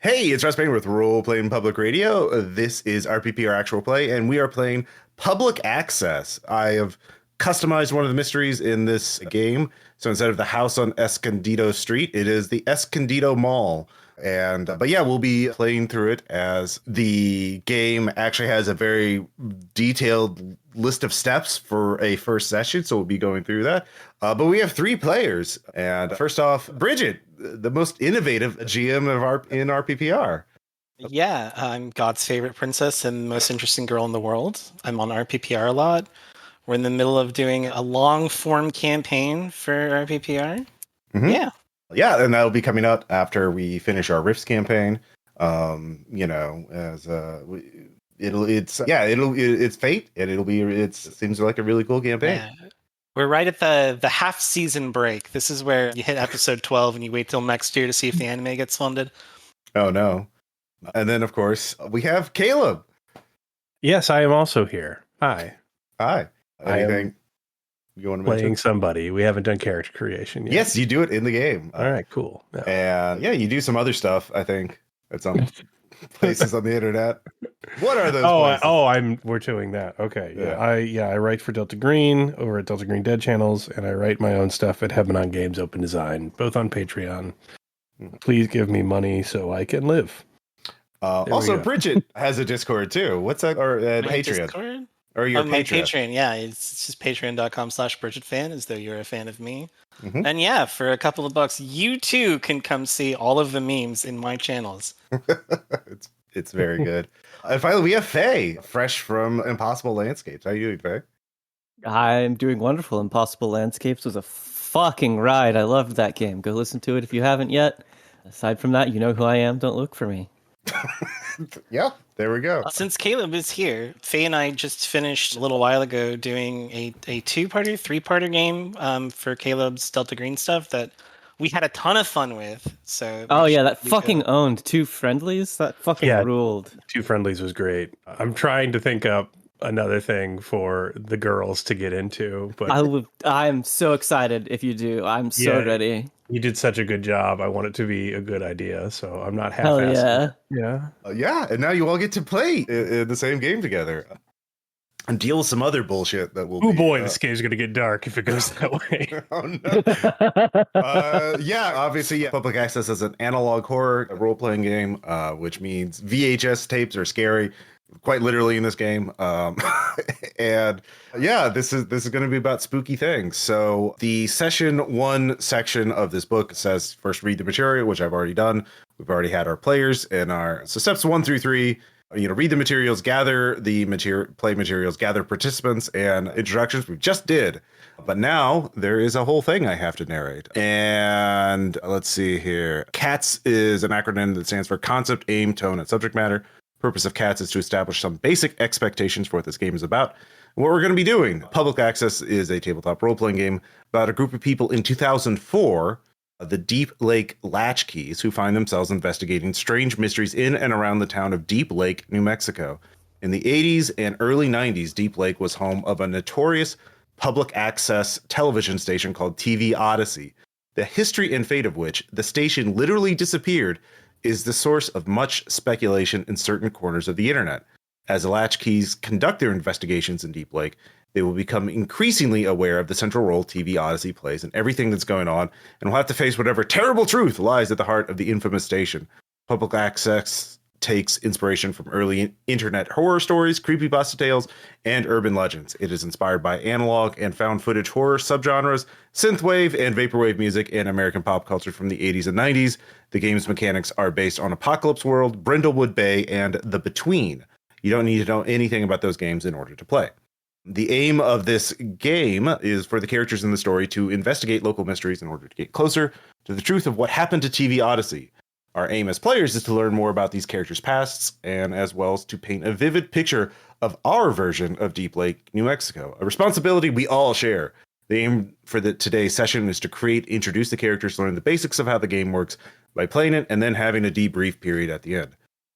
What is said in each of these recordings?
Hey, it's Russ Payne with Role Playing Public Radio. This is RPPR Actual Play, and we are playing Public Access. I have customized one of the mysteries in this game. So instead of the house on Escondido Street, it is the Escondido Mall. But yeah, we'll be playing through it as the game actually has a very detailed list of steps for a first session. So we'll be going through that. But we have three players. And first off, Bridget, the most innovative GM in RPPR. Yeah, I'm God's favorite princess and most interesting girl in the world. I'm on RPPR a lot. We're in the middle of doing a long form campaign for RPPR. Mm-hmm. Yeah. Yeah, and that'll be coming out after we finish our Rifts campaign. It's fate, and it seems like a really cool campaign. Yeah. We're right at the half season break. This is where you hit episode 12 and you wait till next year to see if the anime gets funded. Oh no. And then of course we have Caleb. Yes, I am also here. Hi. Anything you want to playing mention? Somebody. We haven't done character creation yet. Yes, you do it in the game. All right, cool. No. And yeah, you do some other stuff, I think, at some places on the internet. What are those places? We're doing that. Okay. Yeah. I write for Delta Green over at Delta Green Dead Channels, and I write my own stuff at Heaven on Games Open Design, both on Patreon. Please give me money so I can live. Also, Bridget has a Discord too. What's that? Or Patreon? Discord? Or your my Patreon? Patreon, yeah. It's just patreon.com/BridgetFan, as though you're a fan of me. Mm-hmm. And yeah, for a couple of bucks, you too can come see all of the memes in my channels. It's very good. And finally, we have Faye, fresh from Impossible Landscapes. How are you doing, Faye? I'm doing wonderful. Impossible Landscapes was a fucking ride. I loved that game. Go listen to it if you haven't yet. Aside from that, you know who I am. Don't look for me. Yeah, there we go. Since Caleb is here, Faye and I just finished a little while ago doing a two-parter, three-parter game for Caleb's Delta Green stuff that we had a ton of fun with. So that fucking owned 2 friendlies. That fucking ruled. 2 friendlies was great. I'm trying to think up another thing for the girls to get into, but I'm so excited if you do. I'm so ready. You did such a good job. I want it to be a good idea, so I'm not half-assed. Yeah, and now you all get to play in the same game together and deal with some other bullshit that will. Oh boy, this game's gonna get dark if it goes that way. Oh no. Obviously, Public Access is an analog horror role-playing game, which means VHS tapes are scary. Quite literally in this game. And yeah, this is going to be about spooky things. So the session 1 section of this book says first read the material, which I've already done. We've already had our players and so steps 1 through 3, read the materials, gather the play materials, gather participants and introductions. We just did. But now there is a whole thing I have to narrate. And let's see here. CATS is an acronym that stands for concept, aim, tone, and subject matter. Purpose of CATS is to establish some basic expectations for what this game is about and what we're going to be doing. Public Access is a tabletop role-playing game about a group of people in 2004, the Deep Lake Latchkeys, who find themselves investigating strange mysteries in and around the town of Deep Lake, New Mexico. In the 80s and early 90s, Deep Lake was home of a notorious public access television station called TV Odyssey, the history and fate of which the station literally disappeared is the source of much speculation in certain corners of the internet. As the Latchkeys conduct their investigations in Deep Lake, they will become increasingly aware of the central role TV Odyssey plays in everything that's going on, and will have to face whatever terrible truth lies at the heart of the infamous station. Public Access takes inspiration from early internet horror stories, creepypasta tales, and urban legends. It is inspired by analog and found footage horror subgenres, synthwave and vaporwave music, and American pop culture from the 80s and 90s. The game's mechanics are based on Apocalypse World, Brindlewood Bay, and The Between. You don't need to know anything about those games in order to play. The aim of this game is for the characters in the story to investigate local mysteries in order to get closer to the truth of what happened to TV Odyssey. Our aim as players is to learn more about these characters' pasts, and as well as to paint a vivid picture of our version of Deep Lake, New Mexico, a responsibility we all share. The aim for today's session is to introduce the characters, learn the basics of how the game works by playing it, and then having a debrief period at the end.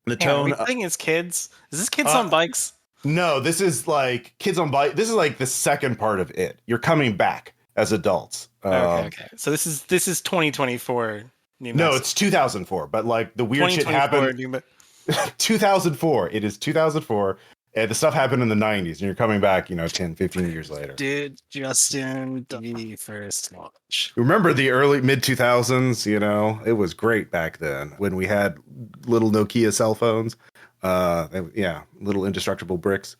The tone. Are we playing as kids? Is this kids on bikes? No, this is like kids on bike. This is like the second part of it. You're coming back as adults. Okay. So this is 2024 New No, Mexico. it's 2004, but like the weird shit 2024 happened. New Me- 2004. It is 2004. And the stuff happened in the 90s, and you're coming back, 10, 15 years later. Dude, Justin, the first launch. Remember the early mid 2000s? It was great back then when we had little Nokia cell phones. Little indestructible bricks.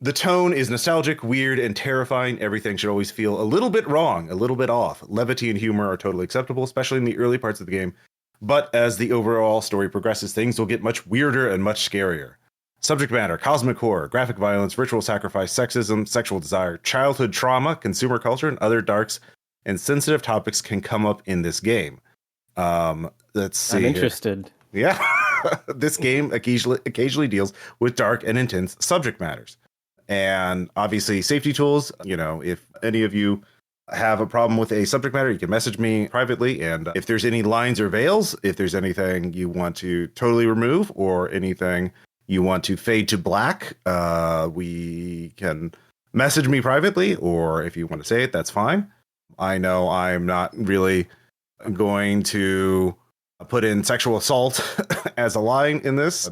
The tone is nostalgic, weird, and terrifying. Everything should always feel a little bit wrong, a little bit off. Levity and humor are totally acceptable, especially in the early parts of the game. But as the overall story progresses, things will get much weirder and much scarier. Subject matter: cosmic horror, graphic violence, ritual sacrifice, sexism, sexual desire, childhood trauma, consumer culture, and other darks and sensitive topics can come up in this game. Let's see. I'm here. interested. Yeah. This game occasionally deals with dark and intense subject matters. And obviously safety tools. If any of you have a problem with a subject matter, you can message me privately. And if there's any lines or veils, if there's anything you want to totally remove or anything you want to fade to black, we can message me privately, or if you want to say it, that's fine. I know I'm not really going to put in sexual assault as a line in this,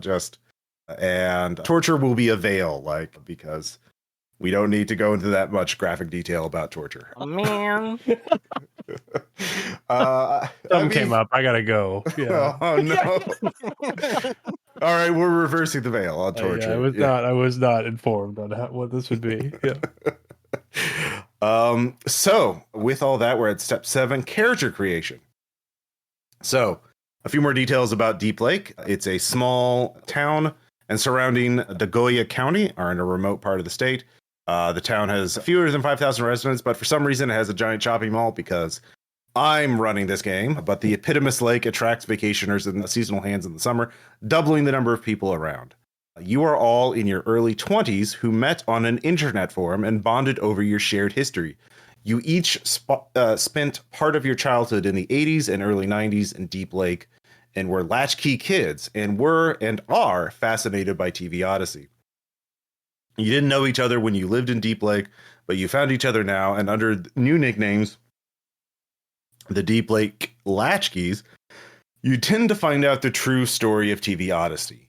and torture will be a veil, because we don't need to go into that much graphic detail about torture. Oh, man. Something came up. I gotta go. Yeah. Oh no. All right, we're reversing the veil on torture. I was not informed on what this would be. Yeah. So with all that, we're at step 7, character creation. So a few more details about Deep Lake. It's a small town, and surrounding Dagoya County are in a remote part of the state. The town has fewer than 5,000 residents, but for some reason it has a giant shopping mall because I'm running this game. But the eponymous lake attracts vacationers and seasonal hands in the summer, doubling the number of people around. You are all in your early 20s who met on an internet forum and bonded over your shared history. You each spent part of your childhood in the 80s and early 90s in Deep Lake and were latchkey kids and were and are fascinated by TV Odyssey. You didn't know each other when you lived in Deep Lake, but you found each other now, and under new nicknames, the Deep Lake Latchkeys, you tend to find out the true story of TV Odyssey.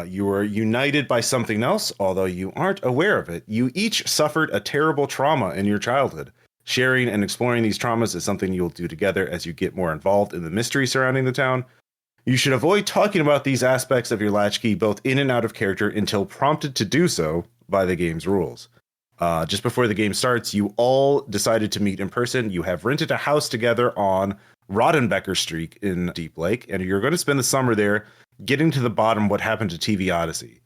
You are united by something else, although you aren't aware of it. You each suffered a terrible trauma in your childhood. Sharing and exploring these traumas is something you'll do together as you get more involved in the mystery surrounding the town. You should avoid talking about these aspects of your latchkey both in and out of character until prompted to do so by the game's rules. Just before the game starts, you all decided to meet in person. You have rented a house together on Rodenbecker Street in Deep Lake, and you're going to spend the summer there getting to the bottom of what happened to TV Odyssey.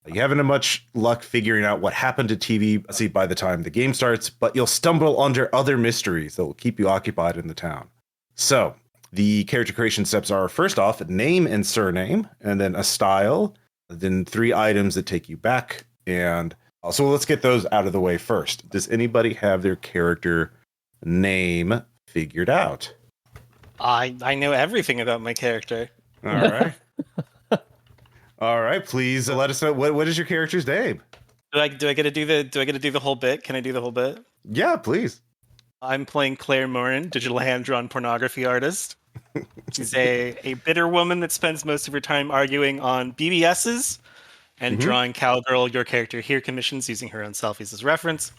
You haven't had much luck figuring out what happened to TV Odyssey by the time the game starts, but you'll stumble under other mysteries that will keep you occupied in the town. So, the character creation steps are, first off, name and surname, and then a style, then 3 items that take you back. And so let's get those out of the way first. Does anybody have their character name figured out? I know everything about my character. All right. All right, please let us know what is your character's name? Do I get to do the whole bit? Can I do the whole bit? Yeah, please. I'm playing Claire Morin, digital hand-drawn pornography artist. She's a bitter woman that spends most of her time arguing on BBSs and drawing cowgirl. Your character here commissions using her own selfies as reference.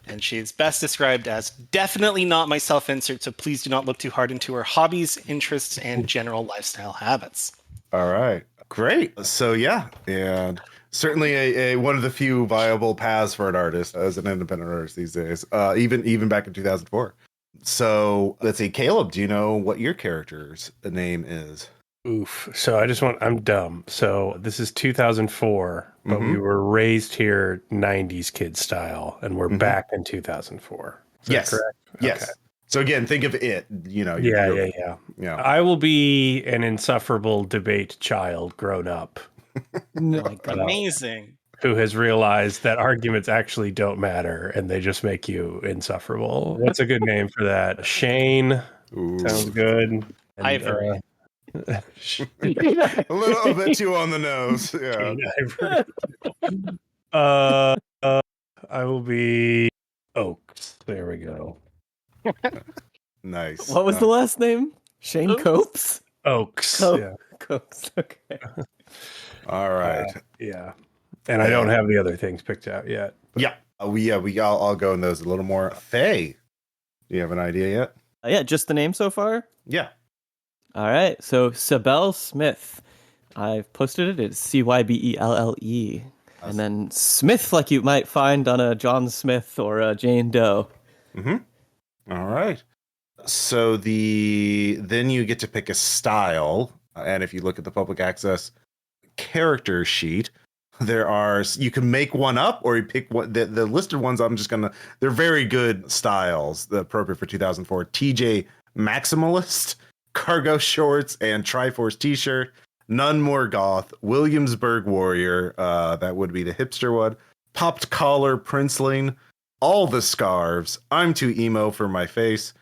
And she's best described as definitely not my self-insert, so please do not look too hard into her hobbies, interests, and general lifestyle habits. All right. Great. So yeah, and certainly a one of the few viable paths for an artist as an independent artist these days, even back in 2004. So let's see, Caleb, do you know what your character's name is? Oof. So I'm dumb. So this is 2004, but we were raised here 90s kid style, and we're back in 2004. Is that correct? Yes. Okay. So again, think of it, Yeah. I will be an insufferable debate child grown up. Amazing. Who has realized that arguments actually don't matter and they just make you insufferable. What's a good name for that? Shane. Ooh. Sounds good. And, Ivory. A little bit too on the nose. Yeah. Shane Ivory. I will be Oaks. There we go. Nice. What was the last name? Shane Oops. Copes? Oaks. Yeah. Copes, okay. All right. Yeah. And I don't have the other things picked out yet. Yeah. I'll go in those a little more. Faye, do you have an idea yet? Yeah, just the name so far? Yeah. All right, so Cybelle Smith. I've posted it. It's Cybelle. And then Smith, like you might find on a John Smith or a Jane Doe. All right. So then you get to pick a style. And if you look at the public access character sheet, you can make one up or you pick one. The listed ones, they're very good styles, appropriate for 2004. TJ Maximalist, cargo shorts, and Triforce t-shirt. None More Goth, Williamsburg Warrior, that would be the hipster one. Popped collar, Princeling, all the scarves. I'm too emo for my face.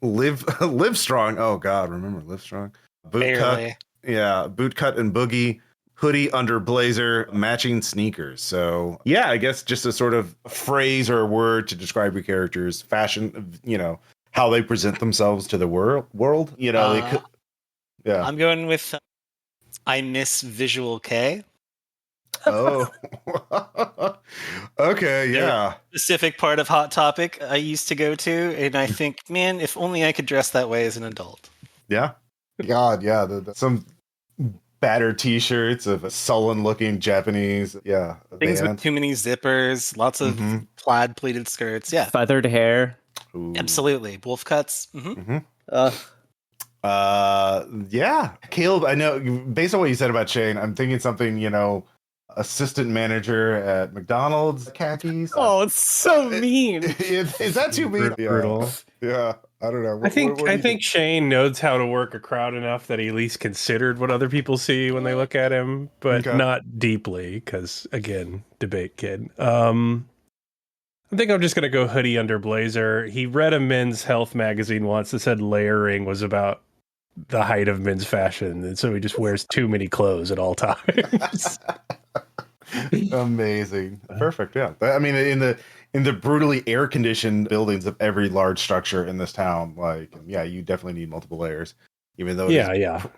Live Strong. Oh God, remember Live Strong? Boot cut and boogie. Hoodie under blazer, matching sneakers. So yeah, I guess just a sort of phrase or a word to describe your character's fashion, how they present themselves to the world. I'm going with I miss Visual K. Oh. Okay, yeah. Specific part of Hot Topic I used to go to, and I think, man, if only I could dress that way as an adult. Yeah. God, yeah. Some battered t-shirts of sullen-looking Japanese, things with too many zippers, lots of plaid pleated skirts, feathered hair. Ooh. Absolutely, wolf cuts. Yeah, Caleb. I know based on what you said about Shane, I'm thinking something. Assistant manager at McDonald's khakis. Oh, it's so mean. Is that too mean? Brutal. Yeah. I don't know. I think Shane knows how to work a crowd enough that he at least considered what other people see when they look at him, but not deeply, because again, debate kid. I think I'm just gonna go hoodie under blazer. He read a Men's Health magazine once that said layering was about the height of men's fashion, and so he just wears too many clothes at all times. Amazing. Perfect. Yeah. I mean, in the brutally air-conditioned buildings of every large structure in this town, you definitely need multiple layers, even though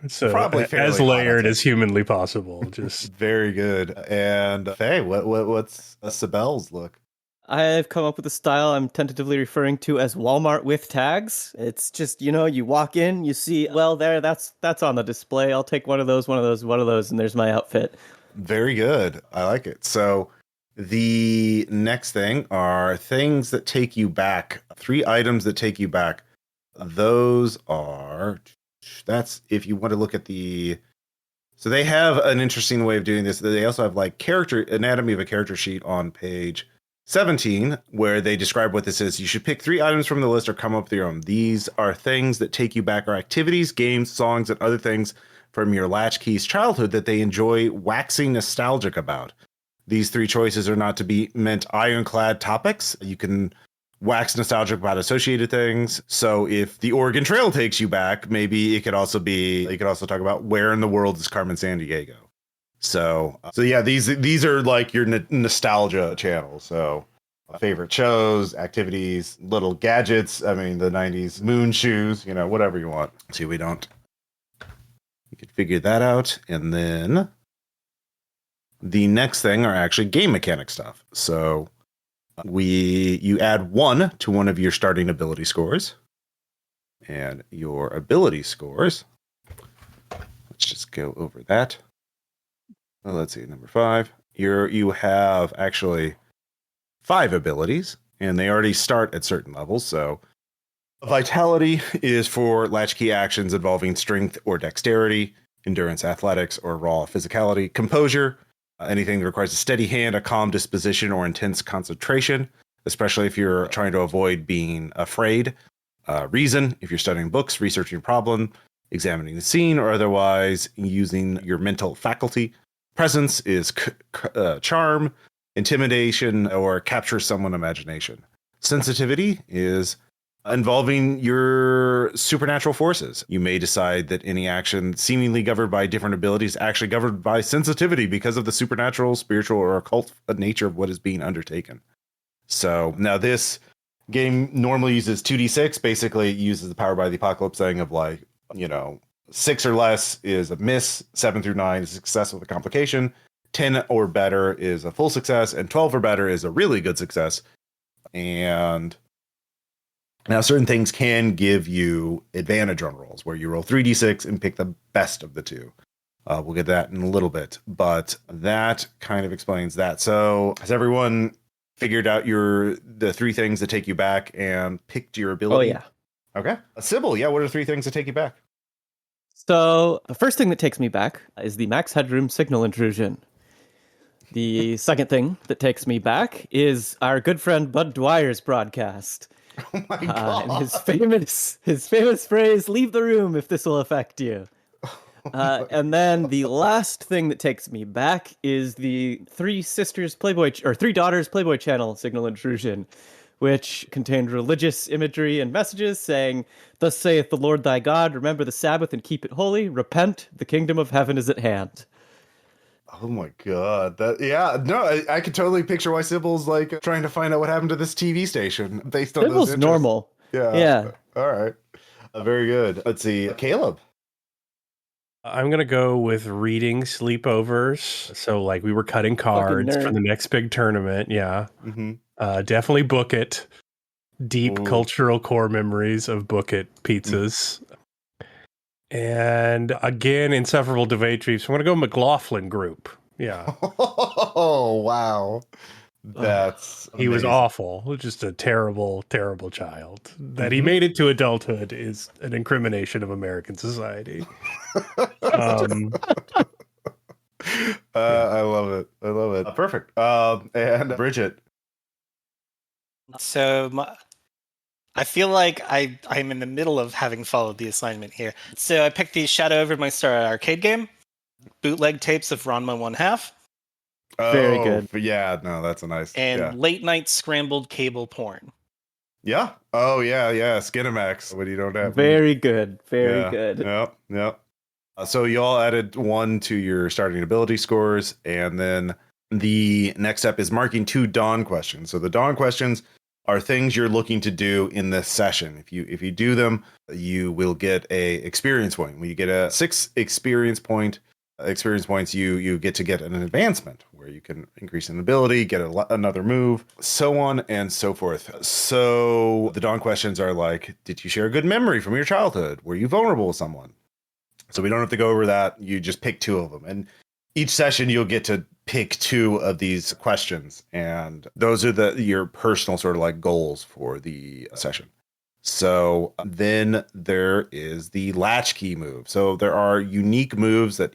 so probably as layered as humanly possible. Just very good. And Faye, what's Cybelle's look? I've come up with a style I'm tentatively referring to as Walmart with tags. It's just, you walk in, you see, that's on the display. I'll take one of those, and there's my outfit. Very good. I like it. So the next thing are things that take you back. 3 items that take you back. That's if you want to look at so they have an interesting way of doing this. They also have anatomy of a character sheet on page 17, where they describe what this is. You should pick 3 items from the list or come up with your own. These are things that take you back, or activities, games, songs, and other things from your Latchkeys childhood that they enjoy waxing nostalgic about. These 3 choices are not to be meant ironclad topics. You can wax nostalgic about associated things. So if the Oregon Trail takes you back, maybe you could also talk about where in the world is Carmen Sandiego. So yeah, these are like your nostalgia channel. So favorite shows, activities, little gadgets. I mean, the 90s moon shoes, whatever you want. See, you can figure that out. And then the next thing are actually game mechanic stuff. So you add 1 to one of your starting ability scores, and your ability scores. Let's just go over that. Let's see, number 5. You have actually 5 abilities, and they already start at certain levels. So vitality is for latchkey actions involving strength or dexterity, endurance, athletics, or raw physicality. Composure, anything that requires a steady hand, a calm disposition, or intense concentration, especially if you're trying to avoid being afraid. Reason, if you're studying books, researching a problem, examining the scene, or otherwise using your mental faculty. Presence is charm, intimidation, or capture someone's imagination. Sensitivity is involving your supernatural forces. You may decide that any action seemingly governed by different abilities is actually governed by sensitivity because of the supernatural, spiritual, or occult nature of what is being undertaken. So now this game normally uses 2d6. Basically, it uses the Power by the Apocalypse thing of 6 or less is a miss, 7 through 9 is a success with a complication, 10 or better is a full success, and 12 or better is a really good success. And now certain things can give you advantage on rolls where you roll 3d6 and pick the best of the two. We'll get that in a little bit, but that kind of explains that. So has everyone figured out the 3 things that take you back and picked your ability? Oh, yeah. Okay. Cybelle, yeah, what are 3 things that take you back? So the first thing that takes me back is the max headroom signal intrusion. The second thing that takes me back is our good friend Bud Dwyer's broadcast. Oh my God. And his famous phrase, "Leave the room if this will affect you." And then the last thing that takes me back is the Three Daughters Playboy channel signal intrusion, which contained religious imagery and messages saying, "Thus saith the Lord thy God, remember the Sabbath and keep it holy. Repent, the kingdom of heaven is at hand." Oh my God. I could totally picture why Cybelle's like trying to find out what happened to this TV station based on those Cybelle's interests. normal. Yeah. All right. Very good. Let's see. Caleb. I'm going to go with reading sleepovers. So like we were cutting cards for the next big tournament. Yeah. Mm-hmm. Definitely Book It. Deep cultural core memories of Book It pizzas. And again, insufferable debate chiefs. I'm going to go McLaughlin group. Yeah. Oh, wow. That's he was awful. Just a terrible, terrible child. That he made it to adulthood is an incrimination of American society. I love it. I love it. Perfect. And Bridget. So I feel like I'm in the middle of having followed the assignment here. So I picked the Shadow Over My Star arcade game, bootleg tapes of Ranma 1/2. Very good. Yeah, no, that's a nice. And late night scrambled cable porn. Yeah. Oh, yeah. Skinamax. When you don't have. Very good. Very good. Yep. So you all added 1 to your starting ability scores, and then the next step is marking 2 dawn questions. So the dawn questions are things you're looking to do in this session. If you do them, you will get a experience point. When you get a 6 experience points, you get to get an advancement where you can increase an ability, get another move, so on and so forth. So the dawn questions are like, did you share a good memory from your childhood? Were you vulnerable with someone? So we don't have to go over that. You just pick 2 of them. And each session you'll get to pick 2 of these questions. And those are your personal sort of like goals for the session. So then there is the latchkey move. So there are unique moves that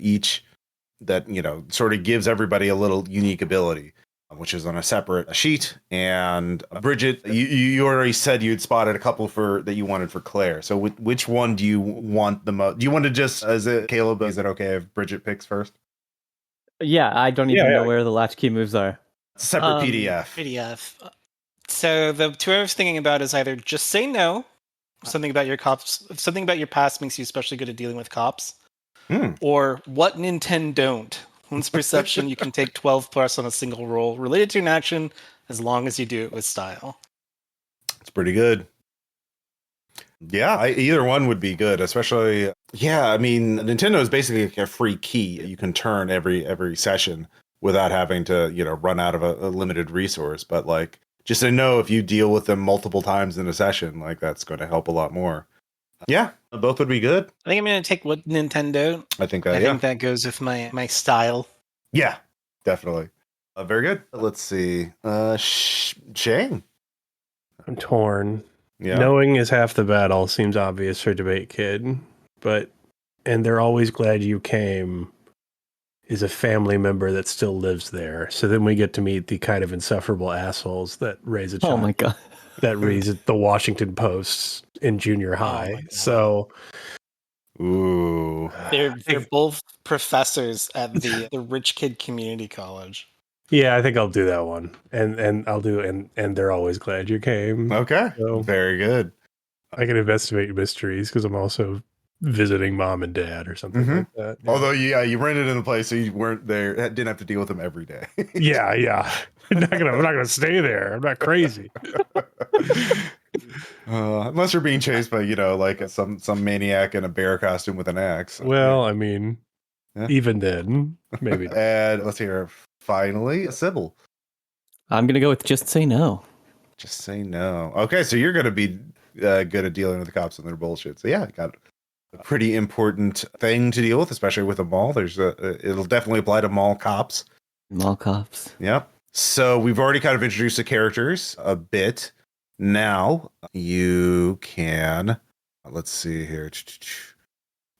sort of gives everybody a little unique ability, which is on a separate sheet. And Bridget, you already said you'd spotted a couple that you wanted for Claire. So which one do you want the most? Do you want to Caleb, is it okay if Bridget picks first? Yeah, I don't even know where the latchkey moves are. Separate PDF. PDF. So the 2 I was thinking about is either just say no, something about your past makes you especially good at dealing with cops, or what Nintendo don't. Once perception, you can take 12 plus on a single roll related to an action as long as you do it with style. It's pretty good. Yeah, either one would be good, especially. Yeah, I mean, Nintendo is basically like a free key you can turn every session without having to, run out of a limited resource. But like, just to know if you deal with them multiple times in a session, like that's going to help a lot more. Yeah, both would be good. I think I'm going to take what Nintendo. I think that goes with my style. Yeah, definitely. Very good. Let's see. Shane. I'm torn. Yeah. Knowing is half the battle seems obvious for Debate Kid, and they're always glad you came is a family member that still lives there. So then we get to meet the kind of insufferable assholes that raise a child. Oh my God. That reads at the Washington Post in junior high. So, ooh, they're both professors at the Rich Kid Community College. Yeah, I think I'll do that one, and I'll do and they're always glad you came. Okay, so very good. I can investigate mysteries because I'm also visiting mom and dad or something like that. Yeah. Although, you rented in a place, so you weren't there, didn't have to deal with them every day. yeah. I'm not gonna stay there. I'm not crazy. Unless you're being chased by, like some maniac in a bear costume with an axe. Well, I mean, Yeah. even then, maybe. And let's hear finally, Cybelle. I'm gonna go with just say no. Just say no. Okay, so you're gonna be good at dealing with the cops and their bullshit. So yeah, got a pretty important thing to deal with, especially with a mall. It'll definitely apply to mall cops. Mall cops. Yep. So we've already kind of introduced the characters a bit. Now you can, let's see here.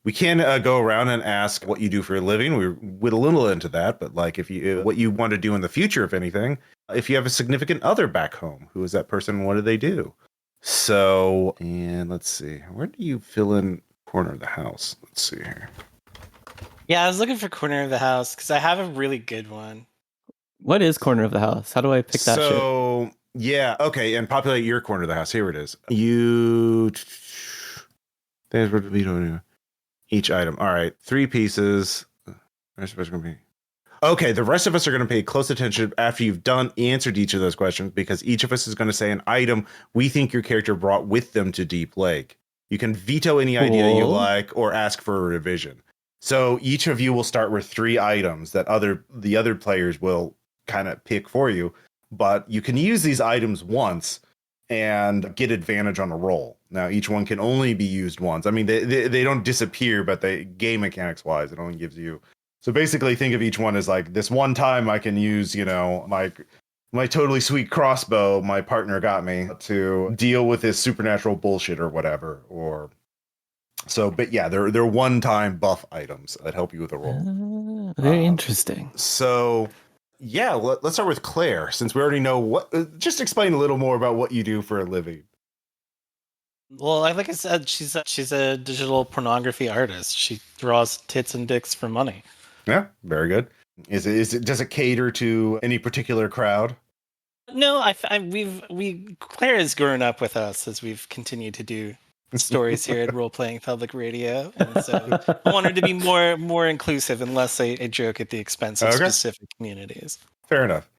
We can go around and ask what you do for a living. We went a little into that, but like what you want to do in the future, if anything, if you have a significant other back home, who is that person? What do they do? So, and let's see, where do you fill in corner of the house? Let's see here. Yeah, I was looking for corner of the house because I have a really good one. What is corner of the house? How do I pick that shit? So, yeah, okay, and populate your corner of the house. Here it is. There's what we don't do. Each item. All right, 3 pieces. The rest of us are going to be... Okay, the rest of us are going to pay close attention after you've answered each of those questions, because each of us is going to say an item we think your character brought with them to Deep Lake. You can veto any idea you like or ask for a revision. So each of you will start with 3 items that the other players will kind of pick for you, but you can use these items once and get advantage on a roll. Now, each one can only be used once. I mean, they don't disappear, but game mechanics wise, it only gives you. So basically, think of each one as like this one time I can use, my totally sweet crossbow my partner got me to deal with this supernatural bullshit or whatever. But yeah, they're one-time buff items that help you with a roll. Very interesting. So. Yeah, let's start with Claire, since we already know just explain a little more about what you do for a living. Well, like I said, she's a digital pornography artist. She draws tits and dicks for money. Yeah, very good. Does it cater to any particular crowd? No, Claire has grown up with us as we've continued to do stories here at Role Playing Public Radio, and so I want her to be more inclusive and less a joke at the expense of specific communities. Fair enough.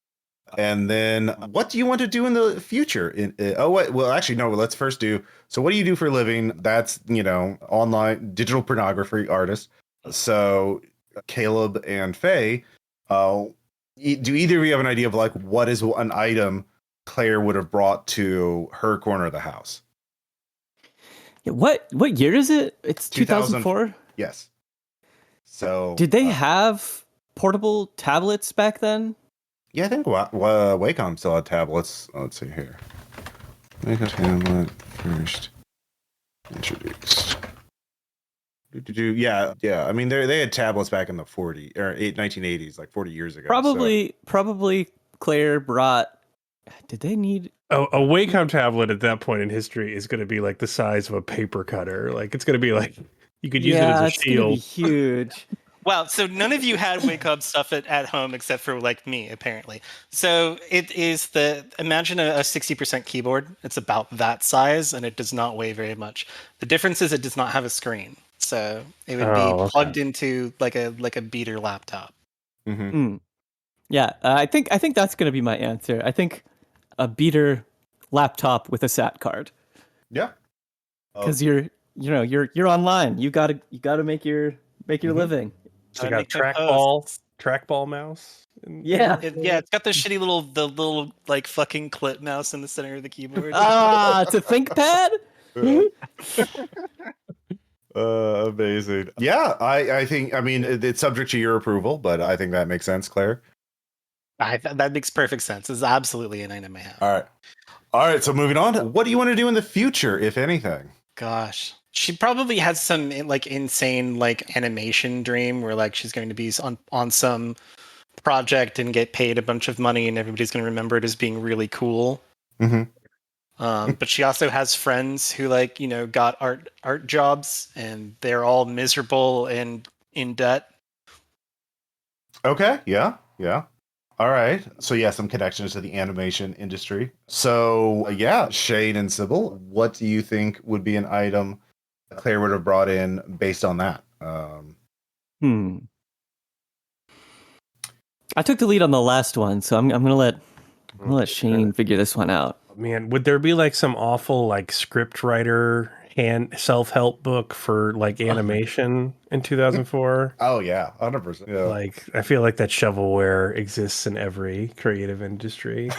And then, what do you want to do in the future? Let's first do. So, what do you do for a living? That's online digital pornography artist. So, Caleb and Faye, do either of you have an idea of like what is an item Claire would have brought to her corner of the house? Yeah, what year is it? It's 2004? Yes. So did they have portable tablets back then? Yeah, I think Wacom still had tablets. Let's see here. Make a tablet first introduced. Yeah. I mean, they had tablets back in the 1980s, like 40 years ago. Probably Claire brought. Did they need a Wacom tablet at that point in history is going to be like the size of a paper cutter. Like it's going to be like you could use it as a shield. It's gonna be huge. Wow, so none of you had Wacom stuff at home except for like me, apparently. So it is imagine a 60% keyboard. It's about that size and it does not weigh very much. The difference is it does not have a screen. So it would be plugged into like a beater laptop. Mm-hmm. Yeah, I think that's going to be my answer. I think a beater laptop with a SAT card. Yeah, because you're online. You gotta make your living. So got trackball mouse. Yeah, it's got the shitty little like fucking clip mouse in the center of the keyboard. It's a ThinkPad. Amazing. Yeah, I think. I mean, it's subject to your approval, but I think that makes sense, Claire. That makes perfect sense. It's absolutely an item I have. All right. So moving on. What do you want to do in the future, if anything? Gosh, she probably has some like insane like animation dream where like she's going to be on some project and get paid a bunch of money, and everybody's going to remember it as being really cool. Mm-hmm. But she also has friends who got art jobs, and they're all miserable and in debt. Okay. Yeah. All right. So yeah, some connections to the animation industry. So yeah, Shane and Cybelle, what do you think would be an item Claire would have brought in based on that? I took the lead on the last one, so I'm gonna let Shane figure this one out. Man, would there be like some awful like script writer self-help book for like animation in 2004? Oh yeah, 100%. Yeah. Like, I feel like that shovelware exists in every creative industry.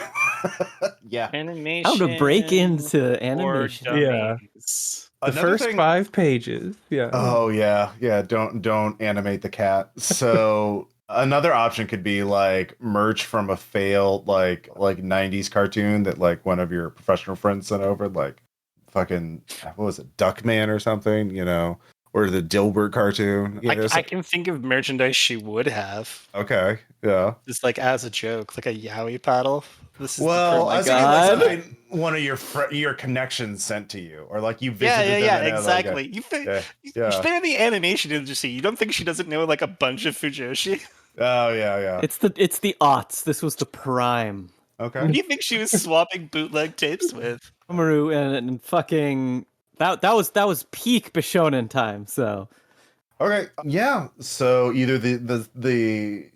Yeah. Animation. How to break into for animation. Yeah. dummies. The first 5 pages. Yeah. Oh yeah. Don't animate the cat. So another option could be like merch from a failed like 90s cartoon that like one of your professional friends sent over, like fucking what was it, Duckman or something, you know, or the Dilbert cartoon. You know, I can think of merchandise she would have. okay, yeah. Just like as a joke, like a Yowie paddle. This is Well, I the was perfect- thinking like God. something one of your connections sent to you, or like you visited yeah, them. And exactly. yeah. You've been in the animation industry. You don't think she doesn't know like a bunch of Fujoshi? Oh yeah. It's the aughts. This was the prime. Okay. Who do you think she was swapping bootleg tapes with? Maru and fucking that was peak Bishonen time. So Okay. Yeah. So either the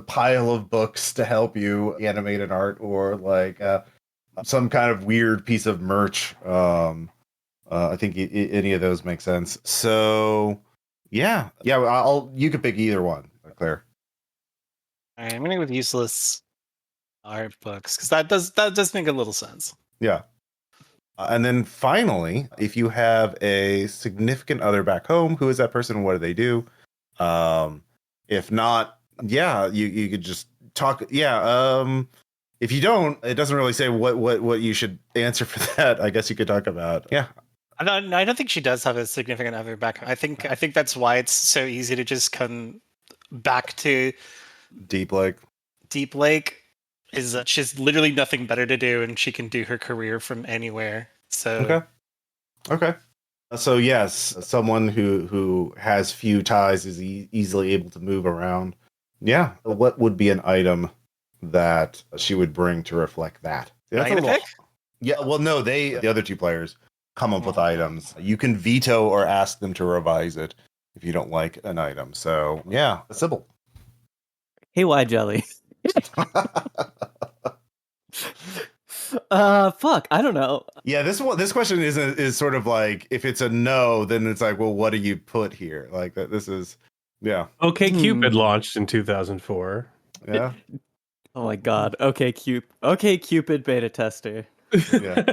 pile of books to help you animate an art, or like some kind of weird piece of merch. I think any of those make sense. So yeah. You could pick either one, Claire. All right, I'm gonna go with useless art books because that does make a little sense. Yeah. And then finally, if you have a significant other back home, who is that person? What do they do? If not, yeah, you could just talk. Yeah. If you don't, it doesn't really say what you should answer for that. I guess you could talk about. Yeah. I don't think she does have a significant other back. I think that's why it's so easy to just come back to Deep Lake. Deep Lake. Is that she has literally nothing better to do, and she can do her career from anywhere. So Okay. So yes, someone who has few ties is easily able to move around. Yeah. What would be an item that she would bring to reflect that? Am I gonna pick? Yeah. Well, no, the other two players come up with items. You can veto or ask them to revise it if you don't like an item. So yeah, Cybelle. hey, why jelly? Fuck, I don't know. Yeah, this question is sort of like, if it's a no, then it's like, well, what do you put here? Like that. This is, yeah, OK Cupid launched in 2004. yeah, Oh my god. Okay, Cupid beta tester. yeah.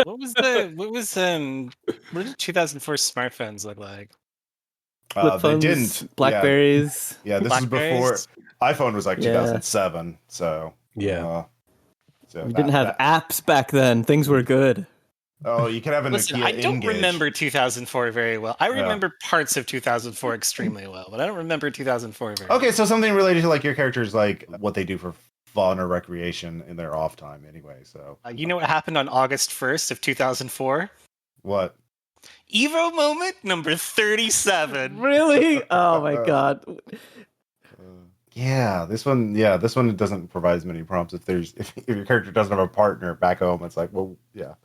What did 2004 smartphones look like? Flip They phones, didn't. Blackberries. Yeah, this is before Blackberries? iPhone was like Yeah. 2007. So Yeah. so We didn't have apps back then. Things were good. Oh, you can have an Listen, Nokia I don't Engage. remember 2004 very well. I remember parts of 2004 extremely well, but I don't remember 2004 very well. Okay, so something related to like your characters, like what they do for fun or recreation in their off time. Anyway, so You know what happened on August 1st of 2004? what? Evo moment number 37. Really? Oh my god. Yeah, this one doesn't provide as many prompts. If your character doesn't have a partner back home, it's like, well, yeah.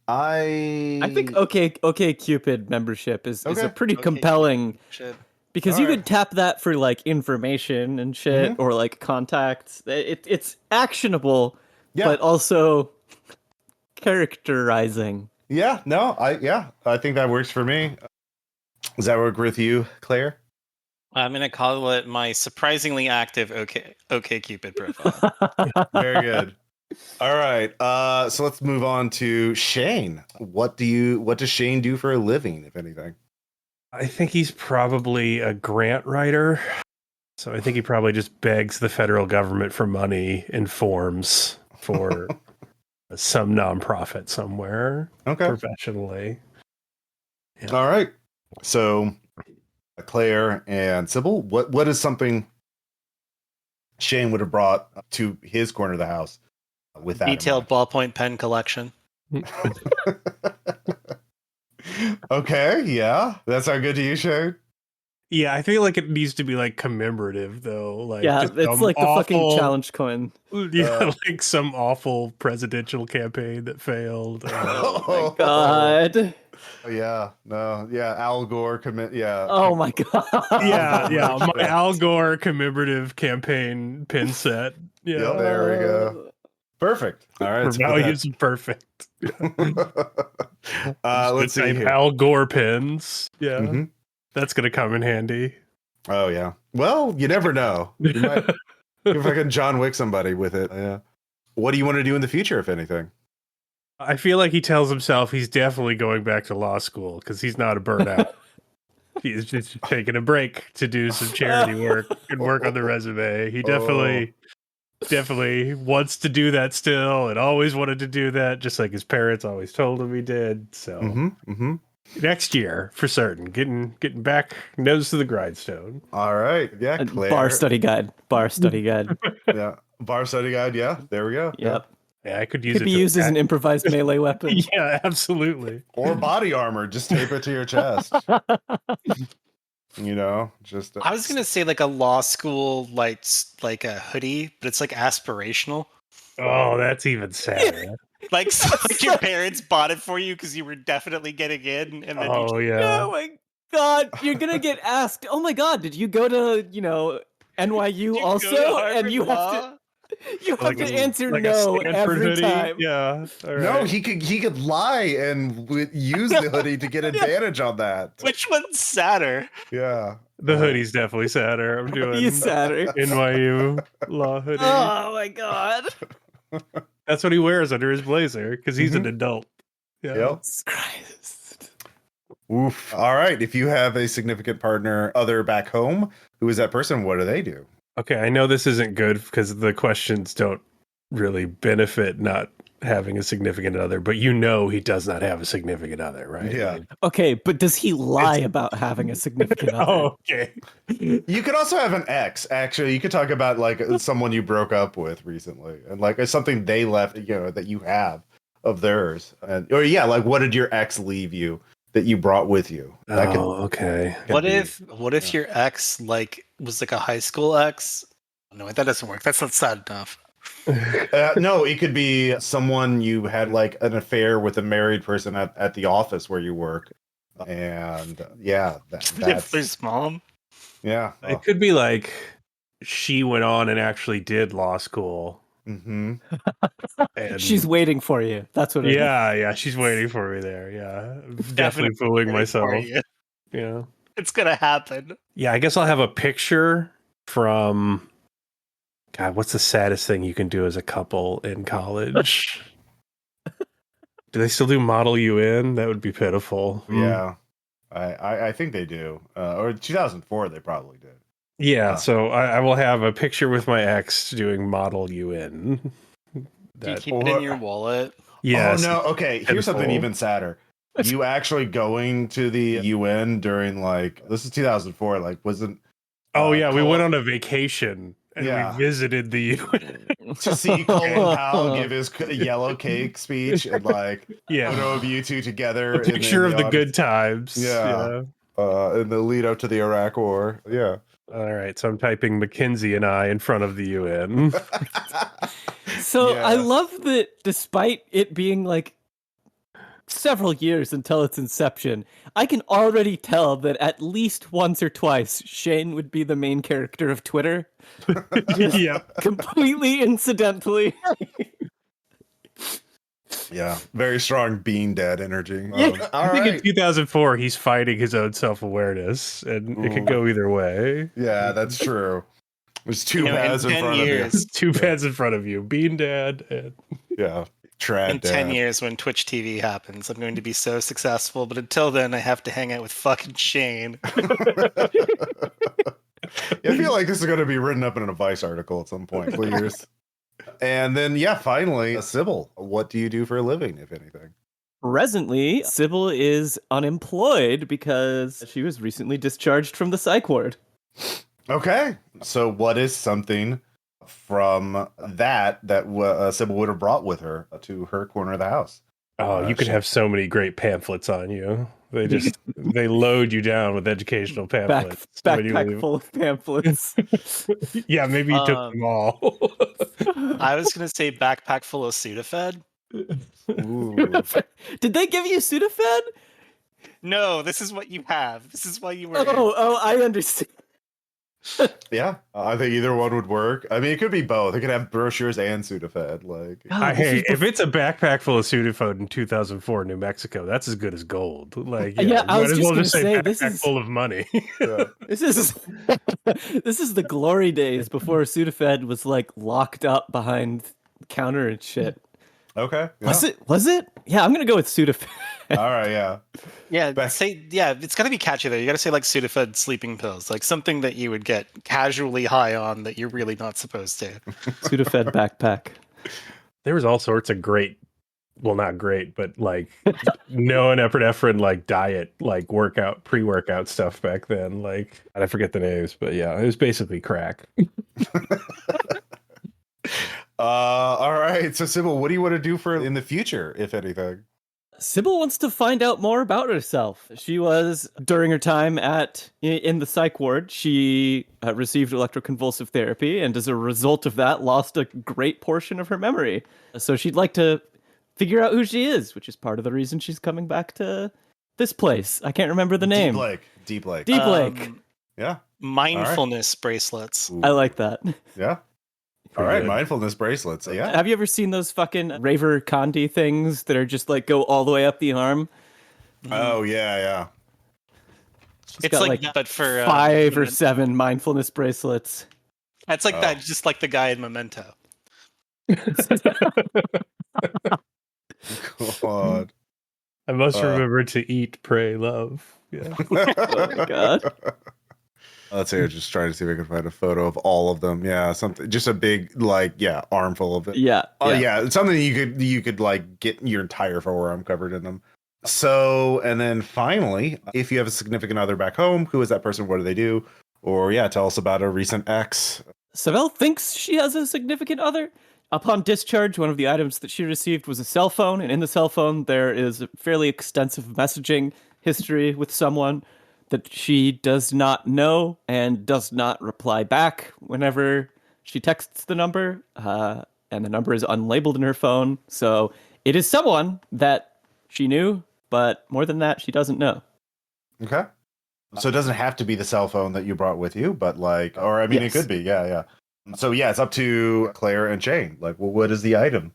I think okay Cupid membership is a Okay. pretty Okay, compelling Shit. because you Alright. could tap that for like information and shit or like contacts. It's actionable, Yeah. but also characterizing. Yeah, no, I think that works for me. Does that work with you, Claire? I'm gonna call it my surprisingly active OK Cupid profile. Very good. All right. So let's move on to Shane. What does Shane do for a living, if anything? I think he's probably a grant writer. So I think he probably just begs the federal government for money in forms for some nonprofit somewhere Okay. professionally. Yeah. All right. So Claire and Cybelle, what is something Shane would have brought to his corner of the house with that in Detailed ballpoint pen collection. mind? Okay, yeah. That sound good to you, Shane? Yeah, I feel like it needs to be like commemorative though. Like Yeah, just it's some like the fucking awful- challenge coin. Yeah, like some awful presidential campaign that failed. Oh God. Yeah, no, yeah. Al Gore commit. Yeah. Oh my god. yeah. My Al Gore commemorative campaign pin set. Yeah. Yep. There we go. Perfect. All right. For values, perfect. Let's see here. Al Gore pins. Yeah. Mm-hmm. That's going to come in handy. Oh, yeah. Well, you never know. You might if I can John Wick somebody with it. Yeah. What do you want to do in the future, if anything? I feel like he tells himself he's definitely going back to law school because he's not a burnout. He's just taking a break to do some charity work and work on the resume. He definitely wants to do that still and always wanted to do that, just like his parents always told him he did. So next year, for certain, getting back nose to the grindstone. All right. Yeah, Claire. Bar study guide. Yeah. Bar study guide. Yeah. There we go. Yep. Yeah, I could use Could it. be used as an improvised melee weapon. Yeah, absolutely. Or body armor. Just tape it to your chest. Just. I was gonna say like a law school, like a hoodie, but it's like aspirational. Oh, that's even sadder. Like, so, like your parents bought it for you because you were definitely getting in, and then yeah. Oh my god, you're gonna get asked. Oh my god, did you go to NYU also? And you have to answer no every hoodie? time. Yeah. All right. No, he could lie and use the hoodie to get advantage on that. Which one's sadder? Yeah. The hoodie's definitely sadder. I'm doing He's sadder. NYU law hoodie. Oh my god. That's what he wears under his blazer because he's an adult. Yeah. Yep. Christ. Oof. All right. If you have a significant partner, other back home, who is that person? What do they do? Okay, I know this isn't good because the questions don't really benefit not having a significant other, but he does not have a significant other, right? Yeah. Okay, but does he lie about having a significant other? Oh, okay. You could also have an ex. Actually, you could talk about like someone you broke up with recently, and like it's something they left, that you have of theirs, like what did your ex leave you that you brought with you? Okay. What if your ex was like a high school ex? No, that doesn't work. That's not sad enough. No, it could be someone you had like an affair with a married person at the office where you work, and that's If there's mom. Yeah. It could be like she went on and actually did law school. Mm-hmm. And she's waiting for you. That's what it is. Yeah, she's waiting for me there. Yeah. Definitely fooling myself. Yeah. It's gonna happen. Yeah, I guess I'll have a picture from God, what's the saddest thing you can do as a couple in college? Do they still do Model UN? That would be pitiful. Yeah. I think they do. Or 2004 they probably did. Yeah, so I will have a picture with my ex doing Model UN. Do you keep it in your wallet? Yes. Oh, no. Okay, here's something even sadder. You actually going to the UN during, this is 2004, wasn't... Oh, yeah, we went on a vacation, and we visited the UN. To see Colin Powell give his yellow cake speech, and, photo of you two together. A picture of the good times. Yeah. In the lead up to the Iraq War. Yeah. All right, so I'm typing Mackenzie and I in front of the UN. So I love that despite it being several years until its inception, I can already tell that at least once or twice Shane would be the main character of Twitter. Yeah. Completely incidentally. Yeah, very strong being dead energy. I think in 2004 he's fighting his own self-awareness, and it could go either way. Yeah, that's true. There's two paths in front of you. Two paths in front of you. Being dad and trad in 10 years when Twitch TV happens, I'm going to be so successful, but until then I have to hang out with fucking Shane. I feel like this is going to be written up in a Vice article at some point, please. And then, finally, Cybelle, what do you do for a living, if anything? Presently, Cybelle is unemployed because she was recently discharged from the psych ward. Okay. So what is something from that Cybelle would have brought with her to her corner of the house? Oh, you could have so many great pamphlets on you. They load you down with educational pamphlets. Backpack full of pamphlets. Yeah, maybe you took them all. I was going to say backpack full of Sudafed. Did they give you Sudafed? No, this is what you have. This is why you were. Oh, I understand. Yeah, I think either one would work. I mean, it could be both. It could have brochures and Sudafed. Like, Hey, if it's a backpack full of Sudafed in 2004 New Mexico, that's as good as gold. Like, Yeah, I was might as just well gonna just say say, backpack this is- full of money. yeah. This is this is the glory days before Sudafed was like locked up behind the counter and shit. Okay. Yeah. Was it? Yeah, I'm gonna go with Sudafed. All right. Yeah. Yeah, Back- it's got to be catchy though. You got to say like Sudafed sleeping pills, like something that you would get casually high on that you're really not supposed to. Sudafed backpack. There was all sorts of great, well, not great, but like no epinephrine, like diet, like workout, pre-workout stuff back then. Like, I forget the names, but yeah, it was basically crack. All right. So, Sybil, what do you want to do for in the future, if anything? Sybil wants to find out more about herself. She was, during her time in the psych ward, she received electroconvulsive therapy, and as a result of that, lost a great portion of her memory. So she'd like to figure out who she is, which is part of the reason she's coming back to this place. I can't remember the name. Deep Lake. Deep Lake. Yeah. Mindfulness bracelets. Ooh. I like that. Yeah. All Pretty right. good. Mindfulness bracelets. Yeah. Have you ever seen those fucking Raver Condi things that are just like go all the way up the arm? Oh, yeah. It's got, like, but for 5 or 7 mindfulness bracelets. It's like Oh. that, just like the guy in Memento. God. I must remember to eat, pray, love. Yeah. Oh my God. Let's see. I'm just trying to see if I can find a photo of all of them. Yeah, something. Just a big, armful of it. Yeah. Oh yeah, it's something you could like get your entire forearm covered in them. So, and then finally, if you have a significant other back home, who is that person? What do they do? Or tell us about a recent ex. Cybelle thinks she has a significant other. Upon discharge, one of the items that she received was a cell phone, and in the cell phone there is a fairly extensive messaging history with someone that she does not know and does not reply back whenever she texts the number, and the number is unlabeled in her phone. So it is someone that she knew, but more than that, she doesn't know. Okay. So it doesn't have to be the cell phone that you brought with you, but it Yes. could be. Yeah. So it's up to Claire and Shane. Like, well, what is the item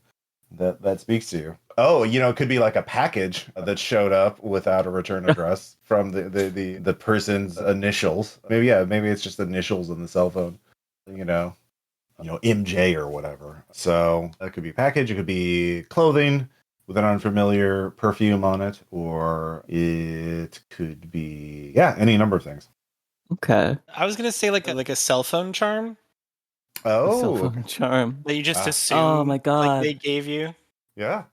that speaks to you? Oh, it could be like a package that showed up without a return address from the person's initials. Maybe it's just initials in the cell phone. MJ or whatever. So that could be a package. It could be clothing with an unfamiliar perfume on it, or it could be any number of things. Okay. I was gonna say like a cell phone charm Cell Oh, phone charm. that you just assume. Oh my God. Like they gave you. yeah.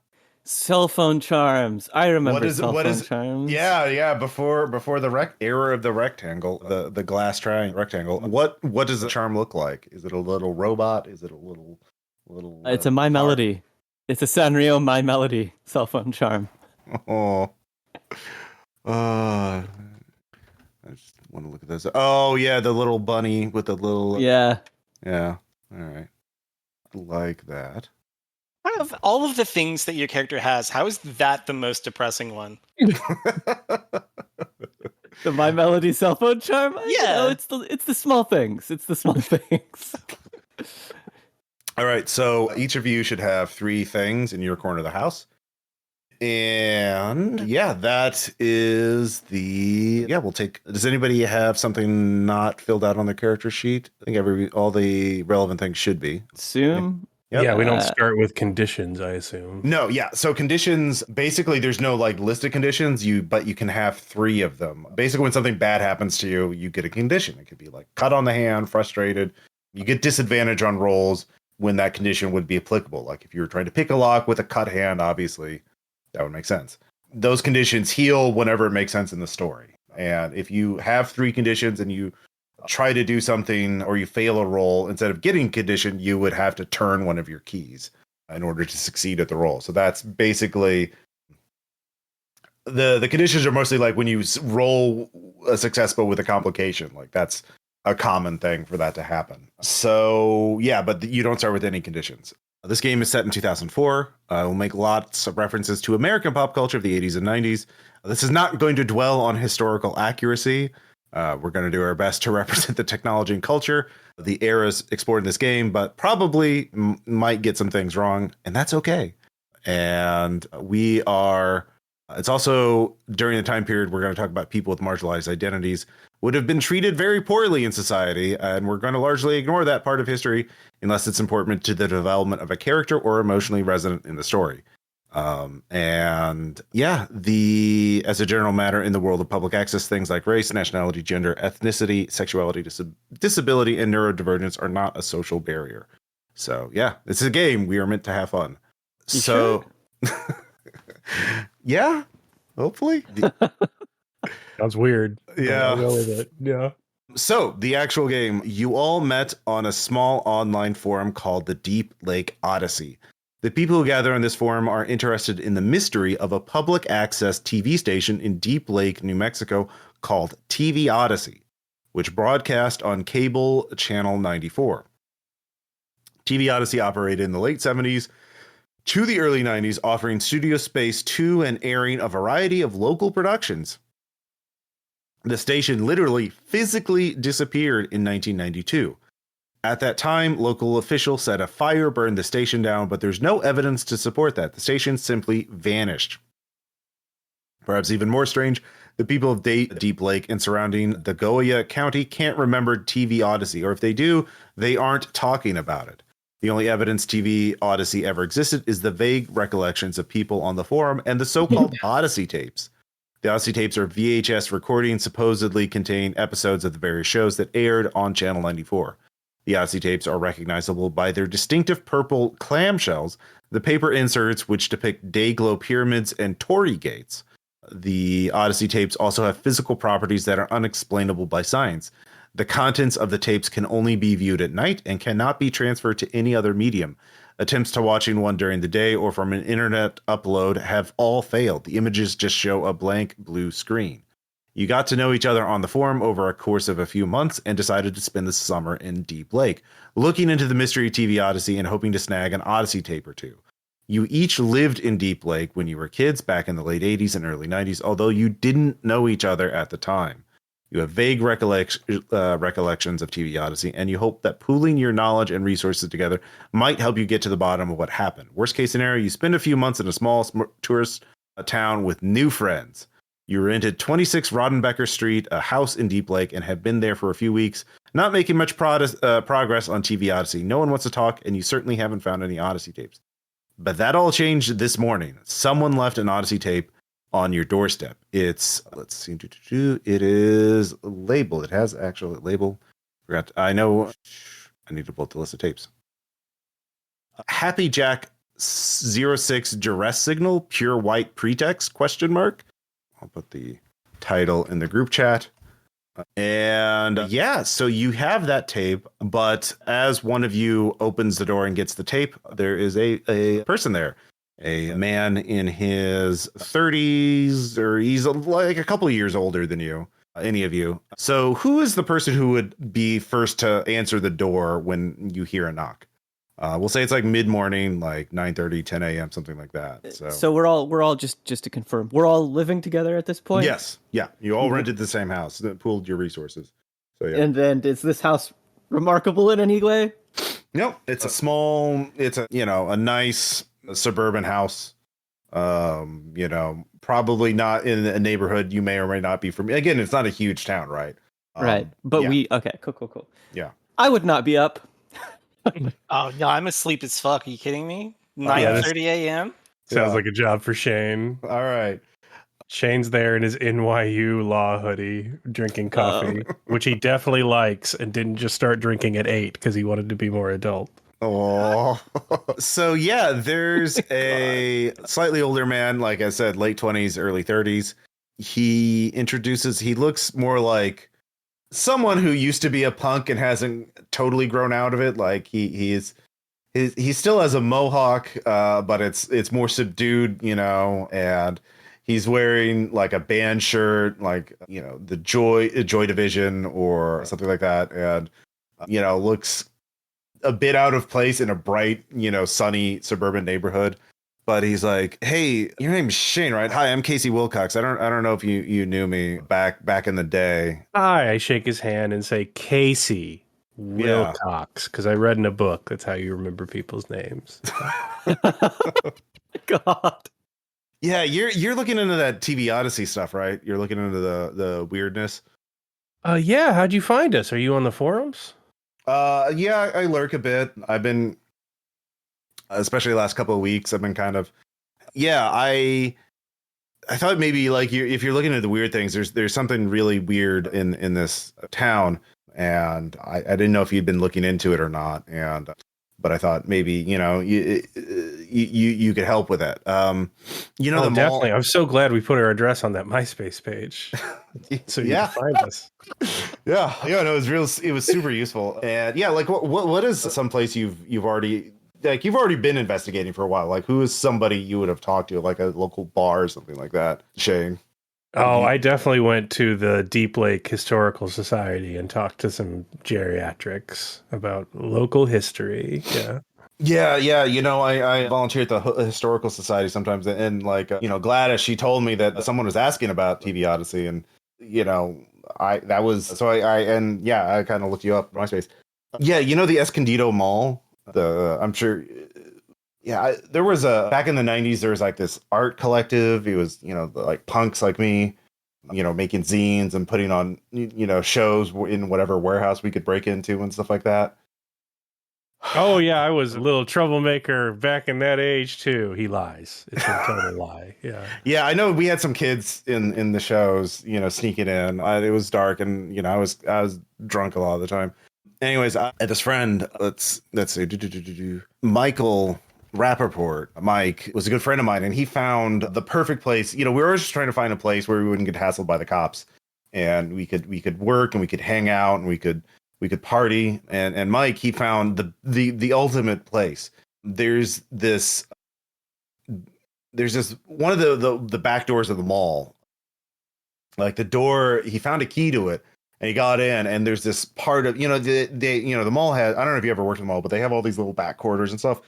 Cell phone charms. I remember What is it- cell what phone is- charms. Yeah. Before the era of the rectangle, the glass triangle rectangle. What does the charm look like? Is it a little robot? Is it a little? It's a My Melody. It's a Sanrio My Melody cell phone charm. Oh. I just want to look at this. Oh yeah, the little bunny with the little. Yeah. Yeah. All right. Like that. Out of all of the things that your character has, how is that the most depressing one? The My Melody cell phone charm? Yeah. It's the small things. It's the small things. All right, so each of you should have 3 things in your corner of the house. And that is we'll take. Does anybody have something not filled out on their character sheet? I think all the relevant things should be. Assume. Yep. Yeah, we don't start with conditions, I assume. No, yeah. So conditions, basically there's no like list of conditions, but you can have 3 of them. Basically when something bad happens to you, you get a condition. It could be like cut on the hand, frustrated. You get disadvantage on rolls when that condition would be applicable. Like if you were trying to pick a lock with a cut hand, obviously that would make sense. Those conditions heal whenever it makes sense in the story. And if you have 3 conditions and you try to do something or you fail a roll, instead of getting condition, you would have to turn one of your keys in order to succeed at the roll. So that's basically the conditions are mostly like when you roll a success but with a complication. Like that's a common thing for that to happen. So but you don't start with any conditions. This game is set in 2004. We'll make lots of references to American pop culture of the 80s and 90s. This is not going to dwell on historical accuracy. We're going to do our best to represent the technology and culture, the eras explored in this game, but probably might get some things wrong, and that's okay. And it's also during the time period we're going to talk about people with marginalized identities would have been treated very poorly in society, and we're going to largely ignore that part of history unless it's important to the development of a character or emotionally resonant in the story. As a general matter in the world of public access, things like race, nationality, gender, ethnicity, sexuality, disability, and neurodivergence are not a social barrier. So yeah, this is a game. We are meant to have fun. Sure? Yeah, hopefully. Sounds weird. Yeah. I'll go with it. Yeah. So the actual game, you all met on a small online forum called the Deep Lake Odyssey. The people who gather on this forum are interested in the mystery of a public access TV station in Deep Lake, New Mexico called TV Odyssey, which broadcast on cable channel 94. TV Odyssey operated in the late 70s to the early 90s, offering studio space to and airing a variety of local productions. The station literally physically disappeared in 1992. At that time, local officials said a fire burned the station down, but there's no evidence to support that. The station simply vanished. Perhaps even more strange, the people of Deep Lake and surrounding the Goya County can't remember TV Odyssey, or if they do, they aren't talking about it. The only evidence TV Odyssey ever existed is the vague recollections of people on the forum and the so-called Odyssey tapes. The Odyssey tapes are VHS recordings supposedly contain episodes of the various shows that aired on Channel 94. The Odyssey tapes are recognizable by their distinctive purple clamshells, the paper inserts which depict day-glow pyramids and torii gates. The Odyssey tapes also have physical properties that are unexplainable by science. The contents of the tapes can only be viewed at night and cannot be transferred to any other medium. Attempts to watching one during the day or from an internet upload have all failed. The images just show a blank blue screen. You got to know each other on the forum over a course of a few months and decided to spend the summer in Deep Lake, looking into the mystery TV Odyssey and hoping to snag an Odyssey tape or two. You each lived in Deep Lake when you were kids back in the late 80s and early 90s, although you didn't know each other at the time. You have vague recollections of TV Odyssey, and you hope that pooling your knowledge and resources together might help you get to the bottom of what happened. Worst case scenario, you spend a few months in a small tourist town with new friends. You rented 26 Rodenbecker Street, a house in Deep Lake, and have been there for a few weeks, not making much progress on TV Odyssey. No one wants to talk, and you certainly haven't found any Odyssey tapes. But that all changed this morning. Someone left an Odyssey tape on your doorstep. It's, let's see, it is labeled. It has actual label. I know. I need to pull up the list of tapes. Happy Jack 06 duress signal, pure white pretext, ? I'll put the title in the group chat. And yeah, so you have that tape, but as one of you opens the door and gets the tape, there is a person there, a man in his 30s, or he's like a couple of years older than you, any of you. So who is the person who would be first to answer the door when you hear a knock? We'll say it's like mid-morning, like 9:30, 10 a.m., something like that. So we're all just to confirm, we're all living together at this point? Yes. Yeah. You all rented the same house, pooled your resources. So yeah. And then is this house remarkable in any way? Nope. It's a nice suburban house. Probably not in a neighborhood you may or may not be from. Again, it's not a huge town, right? Right. But yeah. Okay, cool. Yeah. I would not be up. Oh no, I'm asleep as fuck. Are you kidding me? 9:30 a.m. Sounds like a job for Shane. All right. Shane's there in his NYU law hoodie, drinking coffee, which he definitely likes, and didn't just start drinking at 8 because he wanted to be more adult. Oh, so yeah, there's a slightly older man, like I said, late 20s, early 30s. He looks more like someone who used to be a punk and hasn't totally grown out of it. Like he still has a mohawk, but it's more subdued, and he's wearing like a band shirt, like, the Joy Division or something like that. And, looks a bit out of place in a bright, sunny suburban neighborhood. But he's like, "Hey, your name's Shane, right? Hi, I'm Casey Wilcox. I don't know if you knew me back in the day." Hi, I shake his hand and say, Casey Wilcox, because I read in a book. That's how you remember people's names. God. Yeah, you're looking into that TV Odyssey stuff, right? You're looking into the weirdness. Yeah. How'd you find us? Are you on the forums? Yeah, I lurk a bit. I've been, especially the last couple of weeks, I've been kind of, yeah. I thought maybe like if you're looking at the weird things, there's something really weird in this town, and I didn't know if you'd been looking into it or not, but I thought maybe you could help with it. The mall, definitely. I'm so glad we put our address on that MySpace page, so you can find us. Yeah, no, it was super useful, and yeah, like what is some place you've already been investigating for a while? Like, who is somebody you would have talked to, like a local bar or something like that, Shane? Oh, I definitely went to the Deep Lake Historical Society and talked to some geriatrics about local history. Yeah. Yeah. I volunteer at the Historical Society sometimes, and like, Gladys, she told me that someone was asking about TV Odyssey, and I kind of looked you up on MySpace. Yeah, the Escondido Mall. I'm sure. Yeah, there was back in the 90s, there was like this art collective. It was, like punks like me, making zines and putting on, shows in whatever warehouse we could break into and stuff like that. Oh, yeah, I was a little troublemaker back in that age, too. He lies. It's a total lie. Yeah. Yeah, I know we had some kids in the shows, sneaking in. It was dark, and, I was drunk a lot of the time. Anyways, I had this friend, let's see, Michael Rappaport. Mike was a good friend of mine, and he found the perfect place. We were just trying to find a place where we wouldn't get hassled by the cops, and we could work, and we could hang out, and we could party. And Mike, he found the ultimate place. There's this one of the back doors of the mall. Like the door, he found a key to it, and he got in, and there's this part of, the mall has, I don't know if you ever worked in the mall, but they have all these little back quarters and stuff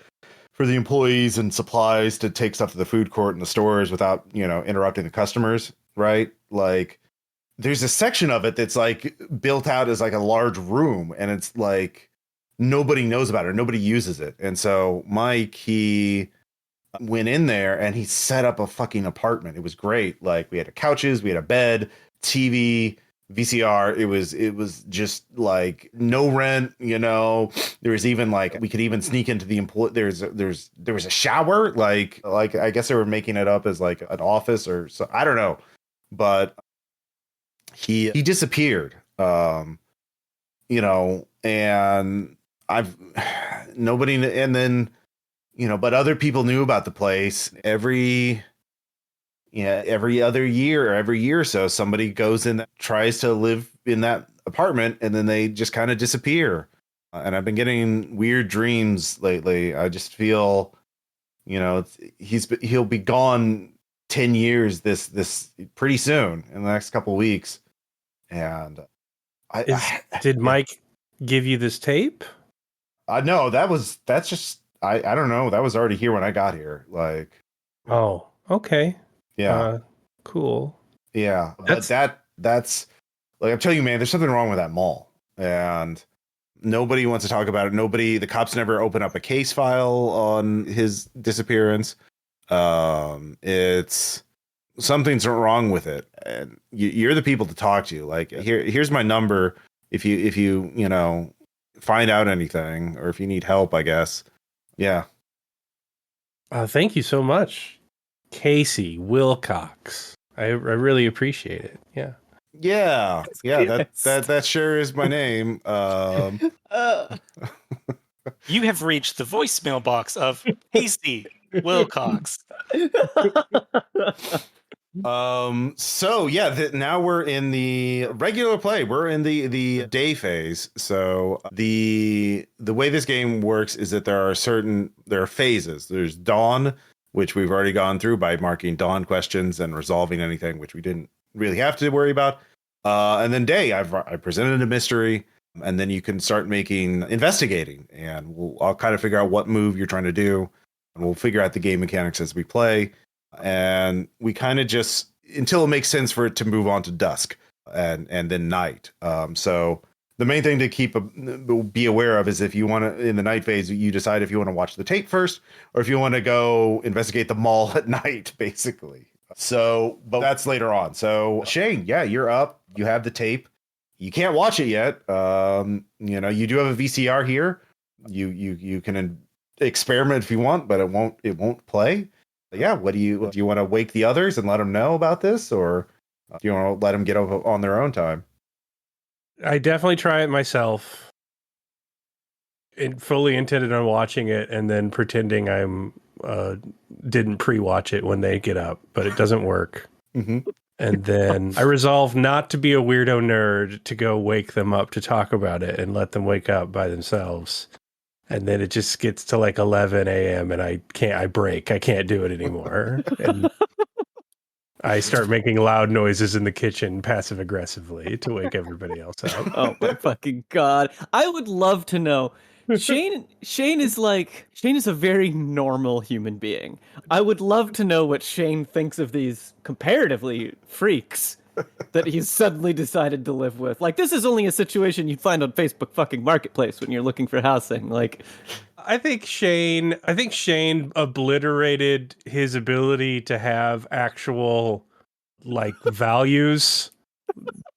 for the employees and supplies to take stuff to the food court and the stores without, interrupting the customers, right? Like, there's a section of it that's like built out as like a large room, and it's like nobody knows about it, nobody uses it. And so Mike, he went in there and he set up a fucking apartment. It was great. Like, we had couches, we had a bed, TV, VCR. It was just like no rent, There was even like, we could even sneak into the there was a shower, like I guess they were making it up as like an office or so, I don't know. But he disappeared. And but other people knew about the place. Every other year or every year or so, somebody goes in, tries to live in that apartment, and then they just kind of disappear. And I've been getting weird dreams lately. I just feel, he'll be gone 10 years this pretty soon, in the next couple of weeks. And did Mike give you this tape? No, that's just, I don't know. That was already here when I got here. Like, oh, okay. Yeah. Cool. Yeah. But that's like, I'm telling you, man, there's something wrong with that mall, and nobody wants to talk about it. The cops never open up a case file on his disappearance. It's something's wrong with it, and you're the people to talk to. Like, here's my number. If you find out anything, or if you need help, I guess. Yeah. Thank you so much, Casey Wilcox. I really appreciate it. Yeah. Yeah. That sure is my name. You have reached the voicemail box of Casey Wilcox. So yeah, now we're in the regular play. We're in the day phase. So the way this game works is that there are phases. There's dawn, which we've already gone through by marking dawn questions and resolving anything, which we didn't really have to worry about. And then day, I presented a mystery, and then you can start investigating, and I'll kind of figure out what move you're trying to do. and we'll figure out the game mechanics as we play. And we kind of just, until it makes sense for it to move on to dusk and then night. So the main thing to be aware of is if you want to, in the night phase, you decide if you want to watch the tape first or if you want to go investigate the mall at night, basically. So, but that's later on. So Shane, yeah, you're up. You have the tape. You can't watch it yet. You do have a VCR here. You can experiment if you want, but it won't play. But yeah, do you want to wake the others and let them know about this, or do you want to let them get over on their own time? I definitely try it myself. Fully intended on watching it and then pretending I'm didn't pre-watch it when they get up, but it doesn't work. Mm-hmm. And then I resolve not to be a weirdo nerd to go wake them up to talk about it and let them wake up by themselves. And then it just gets to like 11 a.m. and I break. I can't do it anymore. And I start making loud noises in the kitchen passive aggressively to wake everybody else up. Oh my fucking God. I would love to know. Shane is a very normal human being. I would love to know what Shane thinks of these comparatively freaks that he's suddenly decided to live with. Like, this is only a situation you'd find on Facebook fucking Marketplace when you're looking for housing. Like, I think Shane obliterated his ability to have actual like values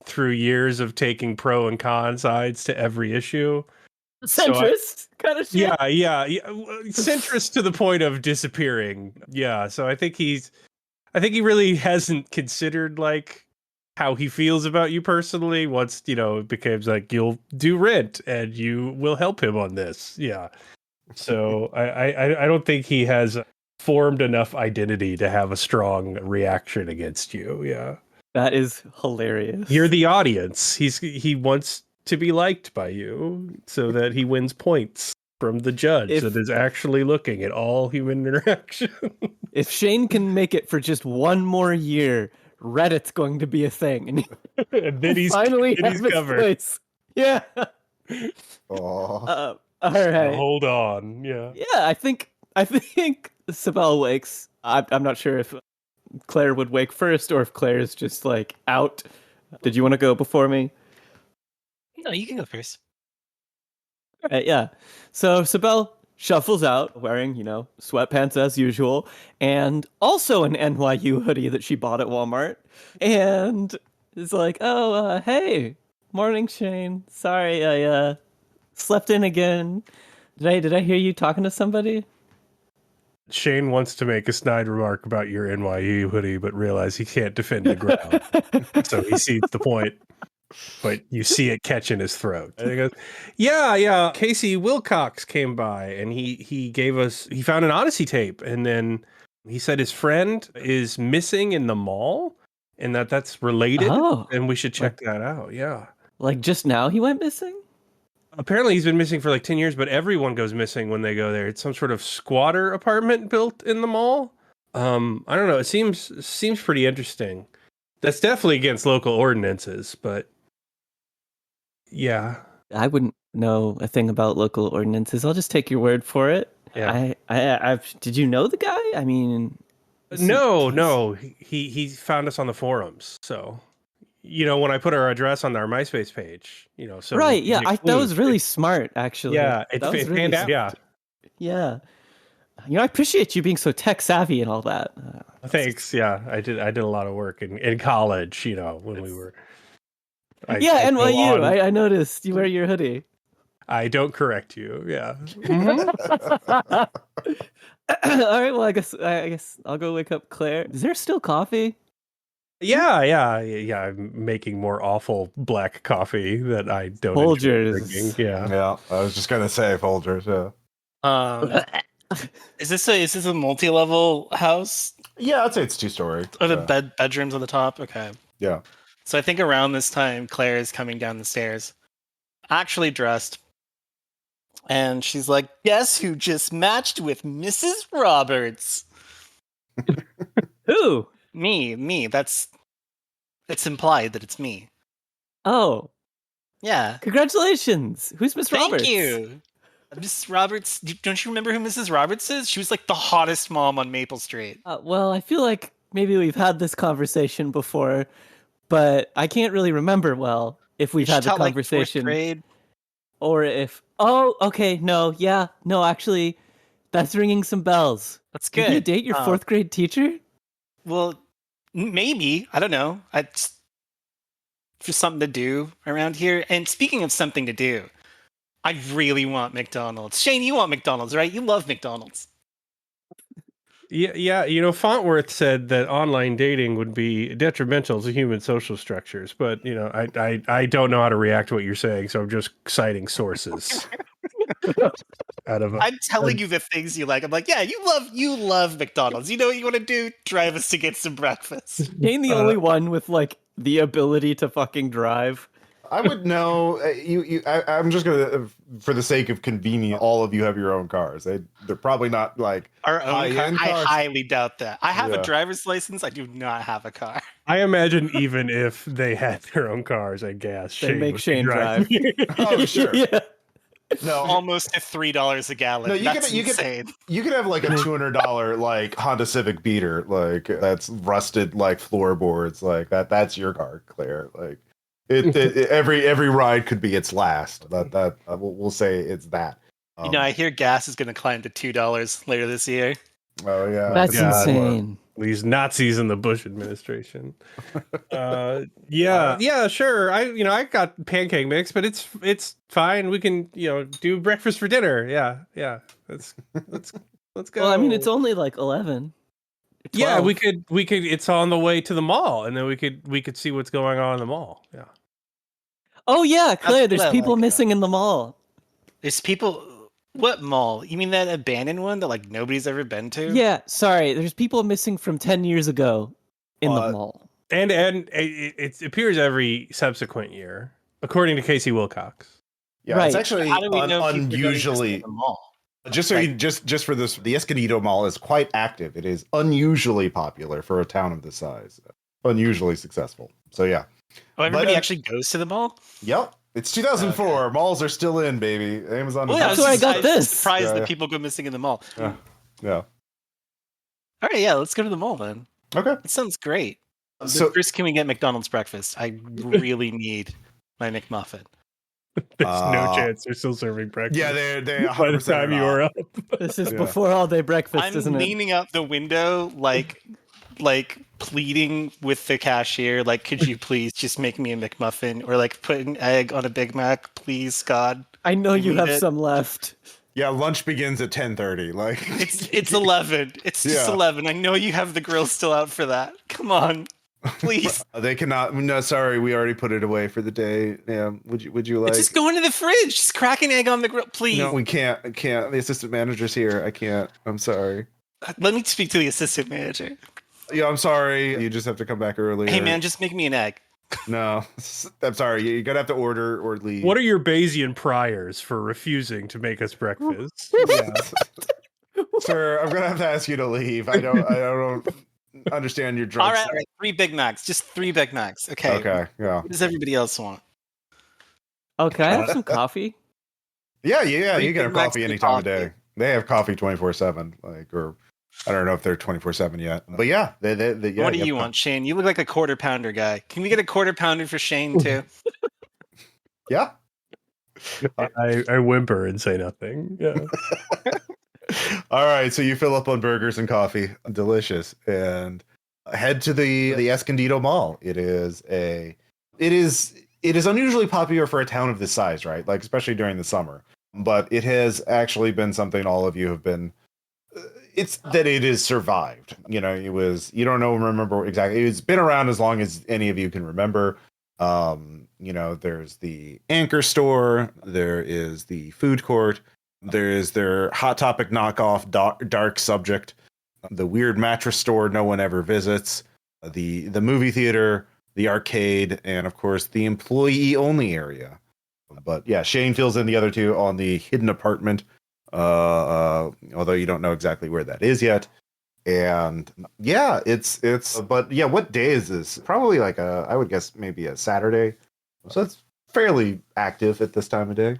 through years of taking pro and con sides to every issue. Centrist kind of shit. Yeah. Centrist to the point of disappearing. Yeah. So I think he really hasn't considered like how he feels about you personally. Once, it becomes like you'll do rent and you will help him on this. Yeah. So I don't think he has formed enough identity to have a strong reaction against you. Yeah. That is hilarious. You're the audience. He wants to be liked by you so that he wins points from the judge that is actually looking at all human interaction. If Shane can make it for just one more year, Reddit's going to be a thing. And then he's covered. Place. Yeah. Oh. All right. Hold on. Yeah. Yeah, I think Cybelle wakes. I'm not sure if Claire would wake first or if Claire is just like out. Did you want to go before me? No, you can go first. All right, yeah. So Cybelle shuffles out wearing, sweatpants as usual, and also an NYU hoodie that she bought at Walmart. And is like, oh, hey, morning, Shane. Sorry, I slept in again. Did I hear you talking to somebody? Shane wants to make a snide remark about your NYU hoodie, but realize he can't defend the ground. So he sees the point. But you see it catch in his throat. And he goes, yeah. Casey Wilcox came by and he found an Odyssey tape. And then he said his friend is missing in the mall and that's related. Oh, and we should check that out. Yeah. Like just now he went missing? Apparently he's been missing for like 10 years, but everyone goes missing when they go there. It's some sort of squatter apartment built in the mall. I don't know. It seems pretty interesting. That's definitely against local ordinances, but yeah. I wouldn't know a thing about local ordinances. I'll just take your word for it. Yeah. Did you know the guy? I mean, no. He found us on the forums. So, when I put our address on our MySpace page, so right. Yeah. That was really smart, actually. Yeah. It panned out. Yeah. Yeah. I appreciate you being so tech savvy and all that. Thanks. Yeah. I did a lot of work in college, when we were. NYU. I noticed you wear your hoodie. I don't correct you. Yeah. Mm-hmm. All right. Well, I guess I'll go wake up Claire. Is there still coffee? Yeah. I'm making more awful black coffee that I don't Folgers. enjoy drinking. Yeah. I was just gonna say Folgers. Yeah. Is this a multi-level house? Yeah, I'd say it's 2-story. Are the bedrooms on the top? Okay. Yeah. So I think around this time, Claire is coming down the stairs, actually dressed. And she's like, guess who just matched with Mrs. Roberts? Who? Me. It's implied that it's me. Oh. Yeah. Congratulations. Who's Miss Roberts? Thank you. Mrs. Roberts, don't you remember who Mrs. Roberts is? She was like the hottest mom on Maple Street. Well, I feel like maybe we've had this conversation before, but I can't really remember well if we've had the conversation. Like, 4th grade. Or if... Oh, okay, no, yeah. No, actually, that's ringing some bells. That's good. Did you date your 4th grade teacher? Well, maybe. I don't know. It's just something to do around here. And speaking of something to do, I really want McDonald's. Shane, you want McDonald's, right? You love McDonald's. Yeah. You know, Fontworth said that online dating would be detrimental to human social structures, but you know, I don't know how to react to what you're saying, so I'm just citing sources. I'm telling you the things you like. I'm like, yeah, you love McDonald's. You know what you want to do? Drive us to get some breakfast. Ain't the only one with like the ability to fucking drive. I would know. I'm just gonna, for the sake of convenience, all of you have your own cars. They're probably not like our own car. cars. I highly doubt that. I have a driver's license. I do not have a car. I imagine even if they had their own cars, I guess they make Shane drive. Oh, sure. Yeah. No, almost to $3 a gallon. No, that's insane. You could have like a $200 like Honda Civic beater, like that's rusted like floorboards, like that. That's your car, Claire. Like every ride could be its last. We'll say it's that. You know, I hear gas is going to climb to $2 later this year. Oh yeah, that's insane. These Nazis in the Bush administration. Yeah, sure. I got pancake mix, but it's fine. We can do breakfast for dinner. Yeah. Let's go. Well, I mean, it's only like 11. 12. Yeah, we could. It's on the way to the mall, and then we could see what's going on in the mall. Yeah. Oh yeah, Claire. There's people missing in the mall. There's people. What mall? You mean that abandoned one that like nobody's ever been to? Yeah, sorry. There's people missing from 10 years ago in the mall. And it appears every subsequent year, according to Casey Wilcox. Yeah, right. It's actually unusually. The mall? Just so just for this, the Escondido Mall is quite active. It is unusually popular for a town of this size. Unusually successful. So yeah. Oh, everybody actually goes to the mall? Yep. It's 2004. Okay. Malls are still in, baby. Amazon. Well, that's where I got this. Surprised that people go missing in the mall. Yeah. All right, yeah, let's go to the mall then. Okay. That sounds great. So first, can we get McDonald's breakfast? I really need my McMuffin. There's no chance they're still serving breakfast. Yeah, they by the time you were up. This is before all day breakfast, isn't it? I'm leaning out the window like pleading with the cashier, like, could you please just make me a McMuffin, or like put an egg on a Big Mac, please, God. I know you have some left. Yeah, lunch begins at 10:30. Like it's 11. It's just 11. I know you have the grill still out for that. Come on, please. They cannot. No, sorry, we already put it away for the day. Yeah, would you like? Just go into the fridge. Just crack an egg on the grill, please. No, we can't. I can't. The assistant manager's here. I can't. I'm sorry. Let me speak to the assistant manager. Yeah, I'm sorry. You just have to come back earlier. Hey, man, just make me an egg. No, I'm sorry. You're going to have to order or leave. What are your Bayesian priors for refusing to make us breakfast? Sir, I'm going to have to ask you to leave. I don't understand your drugs. All right. 3 Big Macs. Just 3 Big Macs. Okay. Okay, yeah. What does everybody else want? Oh, can I have some coffee? Yeah. You get a coffee any time of day. They have coffee 24/7, or I don't know if they're 24/7 yet, but yeah. Yeah. What do you want, Shane? You look like a quarter pounder guy. Can we get a quarter pounder for Shane too? Yeah. I whimper and say nothing. Yeah. All right. So you fill up on burgers and coffee, delicious, and head to the Escondido Mall. It is unusually popular for a town of this size, right? Like especially during the summer. But it has actually been something all of you have been. It's that it has survived. You don't remember exactly. It's been around as long as any of you can remember. There's the Anchor store. There is the food court. There is their Hot Topic knockoff dark subject. The weird mattress store no one ever visits. The movie theater, the arcade, and of course the employee only area. But yeah, Shane fills in the other two on the hidden apartment, although you don't know exactly where that is yet. And yeah, but yeah, what day is this? Probably like I would guess maybe a Saturday. So it's fairly active at this time of day.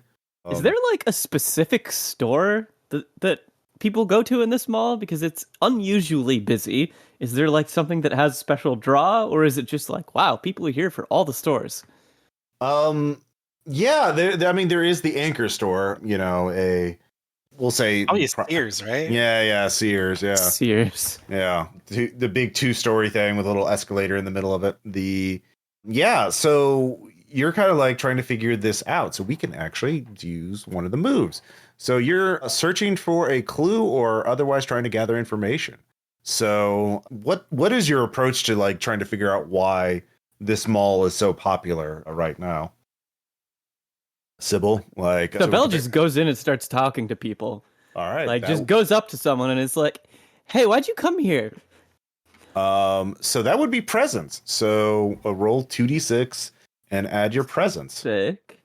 Is there like a specific store that people go to in this mall? Because it's unusually busy. Is there like something that has special draw, or is it just like, wow, people are here for all the stores? Yeah, I mean, there is the anchor store, we'll say. Oh, yeah, Sears, right? Yeah, Sears, yeah. Sears. Yeah, the big 2-story thing with a little escalator in the middle of it. So you're kind of like trying to figure this out. So we can actually use one of the moves. So you're searching for a clue or otherwise trying to gather information. So what is your approach to like trying to figure out why this mall is so popular right now? Cybelle, Cybelle just goes in and starts talking to people. All right. Like just goes up to someone and is like, "Hey, why'd you come here?" So that would be presence. So roll 2d6 and add your presence. Sick.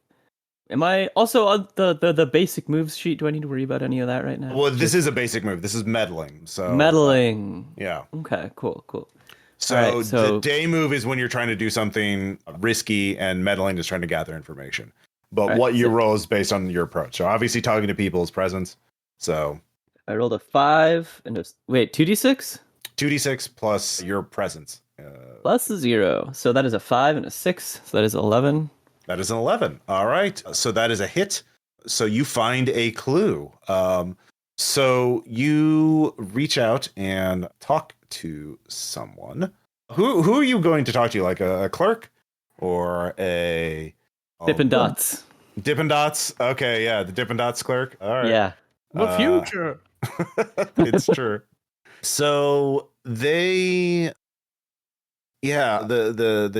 Am I also on the basic moves sheet? Do I need to worry about any of that right now? Well, this is a basic move. This is meddling. So meddling. Yeah. Okay. Cool. So the day move is when you're trying to do something risky, and meddling is trying to gather information. But what you roll is based on your approach. So obviously talking to people is presence. So I rolled a 5 and 2d6? 2d6 plus your presence. Plus a 0. So that is a 5 and a 6. So that is 11. That is an 11. All right. So that is a hit. So you find a clue. So you reach out and talk to someone. Who are you going to talk to? Like a clerk or a Dippin' Dots? Dippin' Dots. Okay, yeah, the Dippin' Dots clerk. All right. Yeah. The future. It's true. So the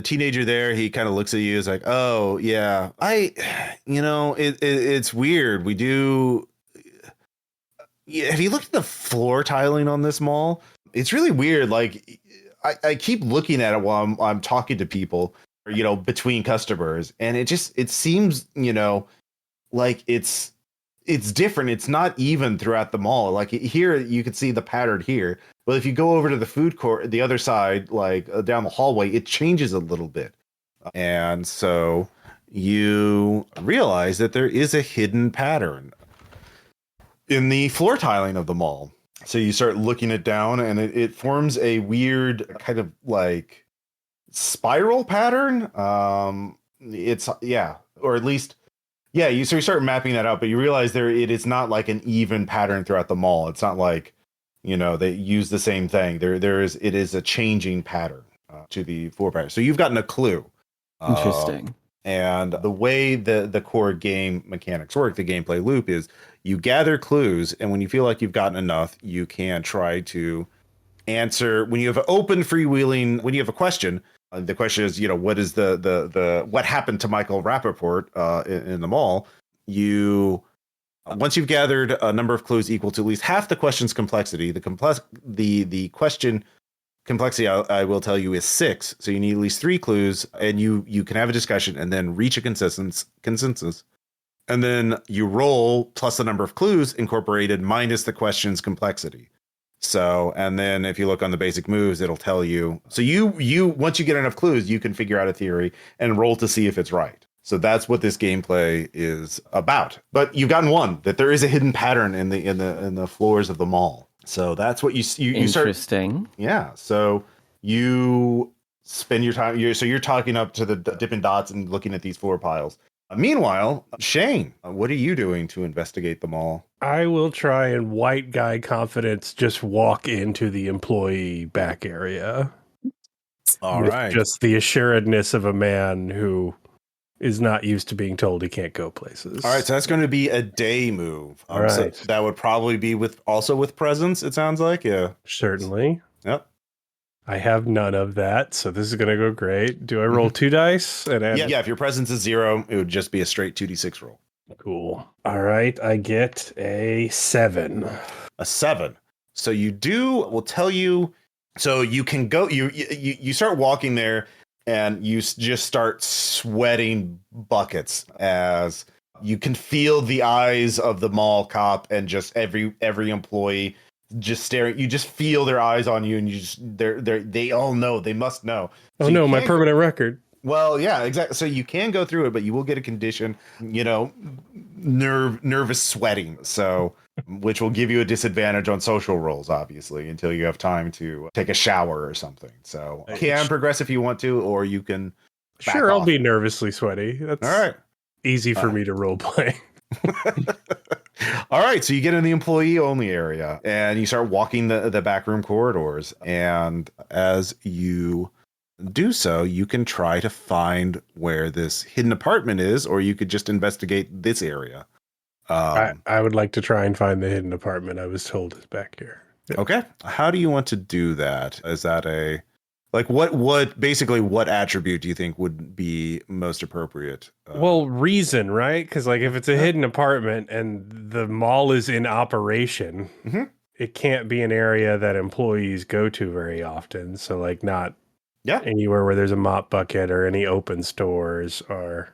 teenager there, he kind of looks at you, is like, oh yeah, it's weird. We do. Yeah, have you looked at the floor tiling on this mall? It's really weird. Like I keep looking at it while I'm talking to people, between customers, and it seems, like it's different. It's not even throughout the mall. Like here, you can see the pattern here. But if you go over to the food court, the other side, like down the hallway, it changes a little bit. And so you realize that there is a hidden pattern in the floor tiling of the mall. So you start looking it down, and it forms a weird kind of like spiral pattern. Or at least, you start mapping that out, but you realize it is not like an even pattern throughout the mall. It's not like, they use the same thing. It is a changing pattern to the floor pattern. So you've gotten a clue. Interesting. And the way the core game mechanics work, the gameplay loop, is you gather clues, and when you feel like you've gotten enough, you can try to answer. When you have open freewheeling, when you have a question, the question is, what is what happened to Michael Rappaport in the mall? Once you've gathered a number of clues equal to at least half the question's complexity, the question complexity, I will tell you, is 6. So you need at least 3 clues, and you can have a discussion and then reach a consensus. And then you roll plus the number of clues incorporated minus the question's complexity. So, and then if you look on the basic moves, it'll tell you. So you once you get enough clues, you can figure out a theory and roll to see if it's right. So that's what this gameplay is about. But you've gotten one, that there is a hidden pattern in the floors of the mall. So that's what you start. Interesting. Yeah. So you spend your time. You're talking up to the Dippin' Dots and looking at these floor piles. Meanwhile, Shane, what are you doing to investigate the mall? I will try and white guy confidence just walk into the employee back area. All right. Just the assuredness of a man who is not used to being told he can't go places. All right, so that's going to be a day move. All right. So that would probably be with presence, it sounds like. Yeah. Certainly. Yep. I have none of that, so this is going to go great. Do I roll 2 dice? And add... Yeah, if your presence is 0, it would just be a straight 2d6 roll. Cool. All right, I get a 7. A 7. So we'll tell you, so you can go, you start walking there, and you just start sweating buckets as you can feel the eyes of the mall cop and just every employee just staring. You just feel their eyes on you, and they all know. They must know. So no, my permanent record. Well, yeah, exactly. So you can go through it, but you will get a condition. nervous sweating. So, which will give you a disadvantage on social rolls, obviously, until you have time to take a shower or something. So, can progress if you want to, or you can. Sure, I'll be nervously sweaty. That's all right. Easy for me to role play. All right, so you get in the employee only area and you start walking the backroom corridors. And as you do so, you can try to find where this hidden apartment is, or you could just investigate this area. I would like to try and find the hidden apartment I was told is back here. Yeah. Okay. How do you want to do that? Is that what attribute do you think would be most appropriate? Well, reason, right? Because if it's a hidden apartment and the mall is in operation, it can't be an area that employees go to very often. So not anywhere where there's a mop bucket or any open stores or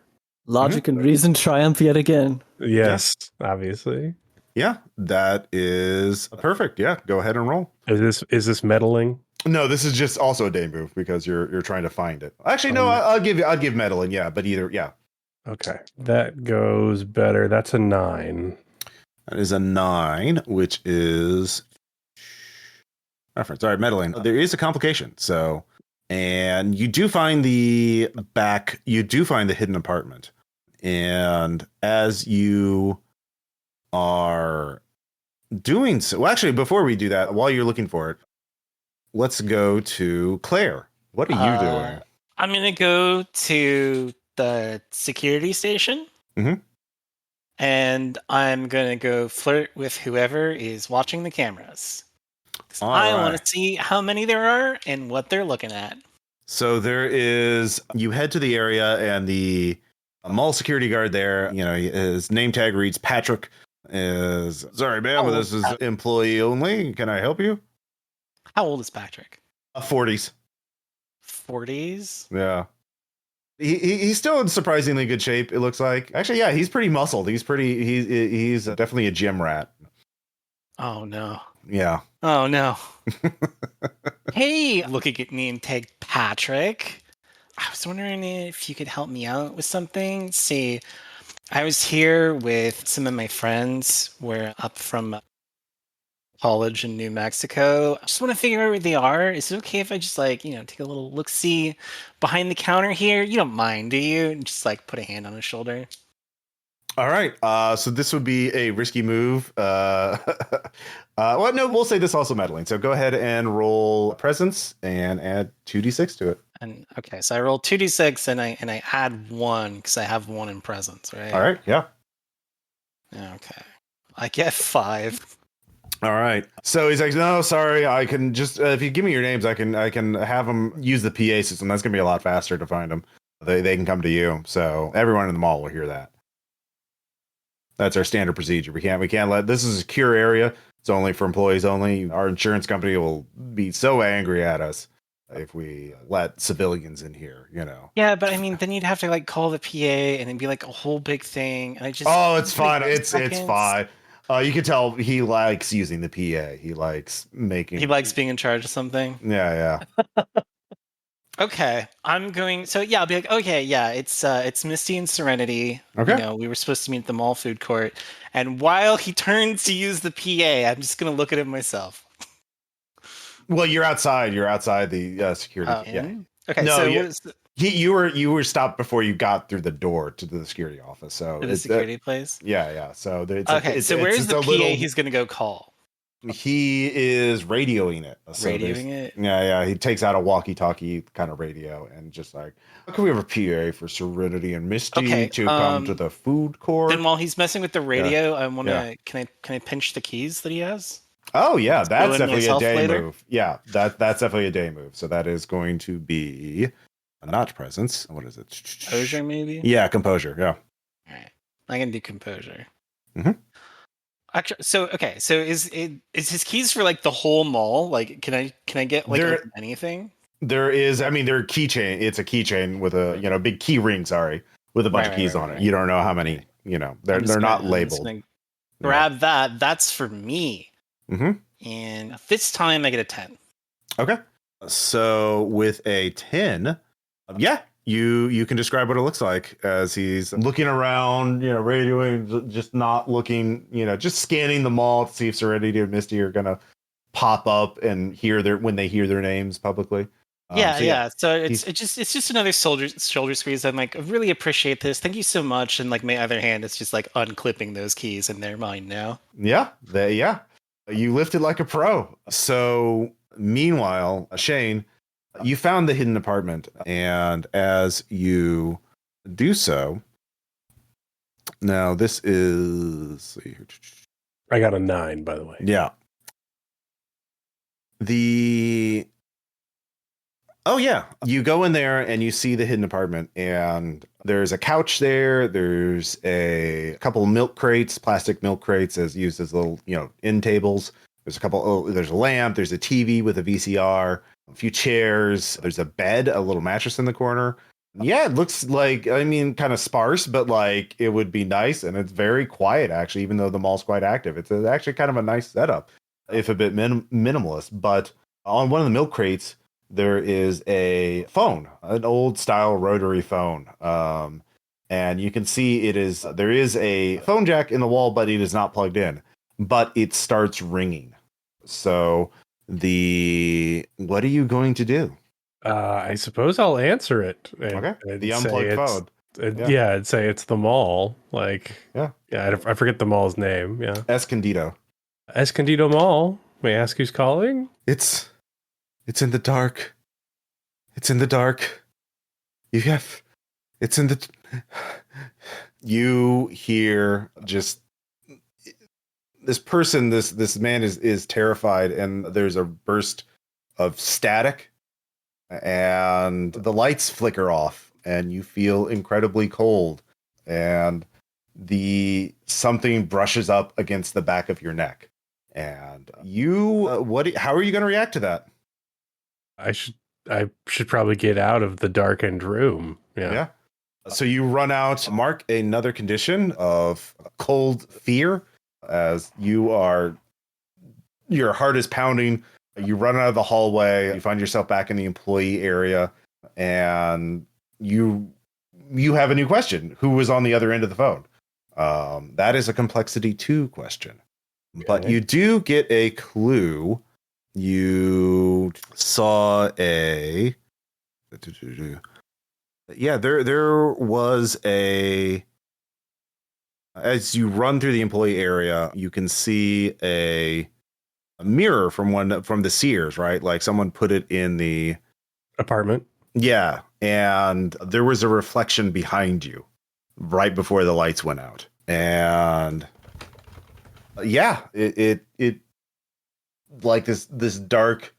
logic and reason triumph yet again. Yes, obviously. Yeah, that is perfect. Yeah, go ahead and roll. Is this meddling? No, this is just also a day move because you're trying to find it. Actually, no, I'll give meddling. Yeah, but either Okay, that goes better. That's a 9. That is a 9, which is reference. All right, meddling. There is a complication. So, and you do find the hidden apartment, and as you are doing so, well, actually, before we do that, while you're looking for it. Let's go to Claire. What are you doing? I'm going to go to the security station. And I'm going to go flirt with whoever is watching the cameras. I want to see how many there are and what they're looking at. So you head to the area and the mall security guard there, his name tag reads Patrick. Sorry, ma'am, but this is employee only. Can I help you? How old is Patrick? 40s. 40s? Yeah. He's still in surprisingly good shape, it looks like. Actually, yeah, he's pretty muscled. He's definitely a gym rat. Oh, no. Yeah. Oh, no. Hey, looking at name tag Patrick. I was wondering if you could help me out with something. See, I was here with some of my friends. We're up from college in New Mexico. I just want to figure out where they are. Is it okay if I just take a little look-see behind the counter here? You don't mind, do you? Just put a hand on his shoulder. All right. So this would be a risky move. Well, no, we'll say this also meddling. So go ahead and roll presence and add 2d6 to it. And okay, so I roll 2d6 and I add 1 because I have 1 in presence, right? All right. Yeah. Okay. I get 5. All right. So he's like, no, sorry. I can just, if you give me your names, I can have them use the PA system. That's going to be a lot faster to find them. They can come to you. So everyone in the mall will hear that. That's our standard procedure. We can't let, this is a secure area. It's only for employees only. Our insurance company will be so angry at us if we let civilians in here, Yeah, but then you'd have to call the PA and it'd be a whole big thing. And it's fine. It's fine. You can tell he likes using the PA. He likes being in charge of something. Yeah. Okay, I'm going. So yeah, I'll be okay, yeah, it's Misty and Serenity. Okay. We were supposed to meet at the mall food court, and while he turns to use the PA, I'm just gonna look at him myself. Well, you're outside. You're outside the security. Yeah. Okay. No, you were stopped before you got through the door to the security office. So the security place. Yeah. So so where's the PA he's gonna go call? He is radioing it. So radioing it? Yeah. He takes out a walkie-talkie kind of radio and just how can we have a PA for Serenity and Misty to come to the food court? Then while he's messing with the radio, I want to. Can I pinch the keys that he has? Oh yeah, that's definitely a day move. Yeah, that's definitely a day move. So that is going to be not presence. What is it? Composure, maybe. Yeah, composure. Yeah. All right, I can do composure. Mm-hmm. Actually, so is his keys for the whole mall? Can I get anything? There is. They're keychain. It's a keychain with a big key ring. Sorry, with a bunch of keys on it. You don't know how many. They're not labeled. Grab that. That's for me. Mm-hmm. And this time I get a 10. Okay. So with a 10, You can describe what it looks like as he's looking around, radioing, just not looking, just scanning the mall to see if Serenity or Misty are gonna pop up and when they hear their names publicly. So it's just another shoulder squeeze. I'm like, I really appreciate this. Thank you so much. And like my other hand, it's just like unclipping those keys and they're mine now. Yeah, you lifted like a pro. So meanwhile, Shane, you found the hidden apartment, and as you do so, now this is. I got a 9, by the way. Yeah. You go in there and you see the hidden apartment, and there's a couch there. There's a couple of milk crates, plastic milk crates, as used as little, end tables. There's there's a lamp. There's a TV with a VCR, a few chairs. There's a bed, a little mattress in the corner. Yeah, it looks like, kind of sparse, but like it would be nice. And it's very quiet, actually, even though the mall's quite active. It's actually kind of a nice setup, if a bit minimalist. But on one of the milk crates, there is a phone, an old style rotary phone. And you can see there is a phone jack in the wall, but it is not plugged in, but it starts ringing. So what are you going to do? I suppose I'll answer it. Okay. The unplugged phone. I'd say it's the mall. I forget the mall's name. Yeah. Escondido Mall. May I ask who's calling? It's in the dark. It's in the dark. You hear just this person, this man is terrified, and there's a burst of static, and the lights flicker off, and you feel incredibly cold, and something brushes up against the back of your neck, and how are you going to react to that? I should probably get out of the darkened room. Yeah. So you run out, mark another condition of cold fear, as your heart is pounding. You run out of the hallway. You find yourself back in the employee area, and you have a new question. Who was on the other end of the phone? That is a complexity 2 question. Okay. But you do get a clue. You saw there was as you run through the employee area, you can see a mirror from the Sears, right? Like someone put it in the apartment. Yeah. And there was a reflection behind you right before the lights went out. And it like this dark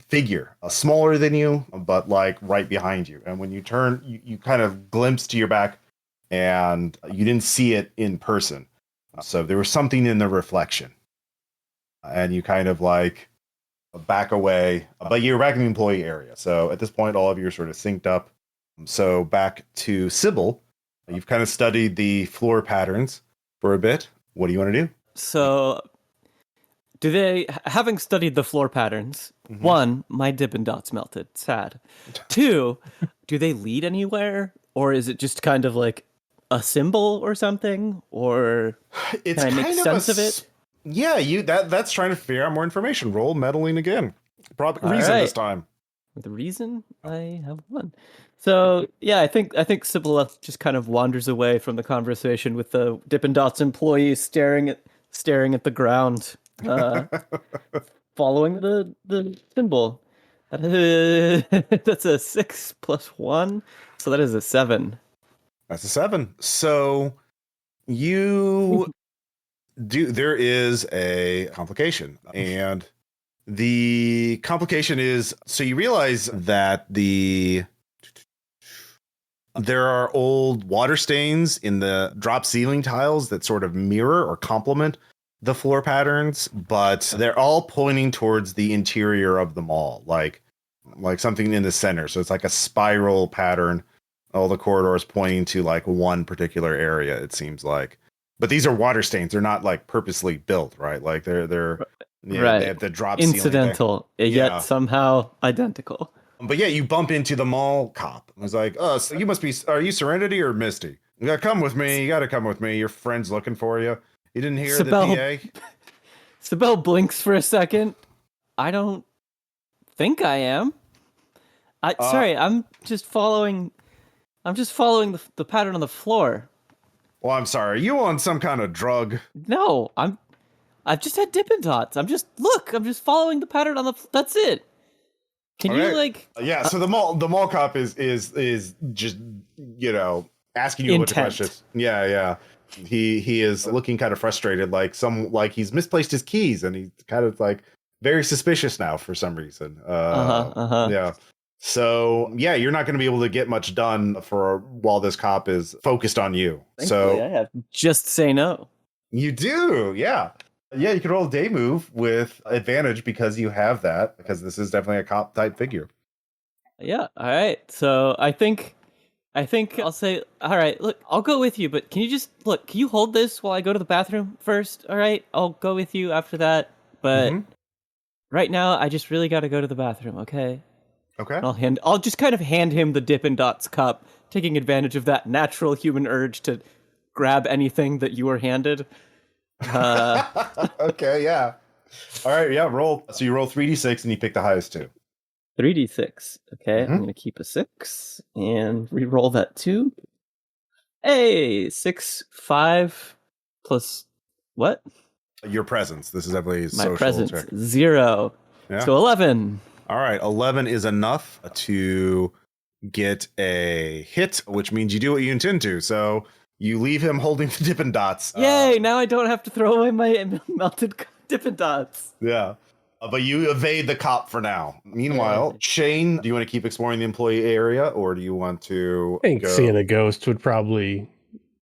figure, smaller than you, but like right behind you. And when you turn, you kind of glimpse to your back, and you didn't see it in person. So there was something in the reflection, and you kind of like back away, but you're back in the employee area. So at this point, all of you are sort of synced up. So back to Cybelle, you've kind of studied the floor patterns for a bit. What do you want to do? So having studied the floor patterns, mm-hmm. 1, my Dippin' Dots melted. Sad. 2, do they lead anywhere? Or is it just kind of like a symbol or something? Or can I make sense of it? Yeah, that's trying to figure out more information. Roll meddling again. Probably reason this time. The reason I have 1. So yeah, I think Cybelle just kind of wanders away from the conversation with the Dippin' Dots employee staring at the ground. Following the symbol. That's a 6 plus 1, so that is a 7. That's a 7. So there is a complication, and the complication is, so you realize that there are old water stains in the drop ceiling tiles that sort of mirror or complement the floor patterns, but they're all pointing towards the interior of the mall, like something in the center. So it's like a spiral pattern. All the corridors pointing to like one particular area, it seems like. But these are water stains. They're not like purposely built, right? Like they're right. They have the drop incidental, ceiling yet somehow identical. But yeah, you bump into the mall cop. I was like, oh, so are you Serenity or Misty? You gotta come with me. You gotta come with me. Your friend's looking for you. You didn't hear Cybelle, the PA? Cybelle blinks for a second. I don't think I am. Sorry, I'm just following the pattern on the floor. Well, I'm sorry. Are you on some kind of drug? No, I've just had Dippin' Dots. I'm just following the pattern on the. That's it. Can you like? Yeah. So the mall cop is just asking you a bunch of questions. Yeah. He is looking kind of frustrated, like he's misplaced his keys, and he's kind of like very suspicious now for some reason. Yeah. So yeah, you're not going to be able to get much done while this cop is focused on you. Thankfully, I have just say no. You do, yeah. Yeah, you can roll a day move with advantage because you have that, because this is definitely a cop type figure. Yeah, all right. So I think I'll say, all right, look, I'll go with you, but can you hold this while I go to the bathroom first? All right, I'll go with you after that. But right now, I just really got to go to the bathroom, okay? Okay. I'll just kind of hand him the Dippin' Dots cup, taking advantage of that natural human urge to grab anything that you were handed. Okay, yeah. All right, yeah, roll. So you roll 3d6 and you pick the highest two. 3d6. Okay, I'm going to keep a 6 and re-roll that 2. Hey, 6, 5 plus what? Your presence. This is definitely a social My presence. check. 0. Yeah. So 11. All right, 11 is enough to get a hit, which means you do what you intend to. So you leave him holding the Dippin' Dots. Yay, now I don't have to throw away my melted Dippin' Dots. Yeah. But you evade the cop for now. Meanwhile, Shane, do you want to keep exploring the employee area, or do you want to I think go? seeing a ghost would probably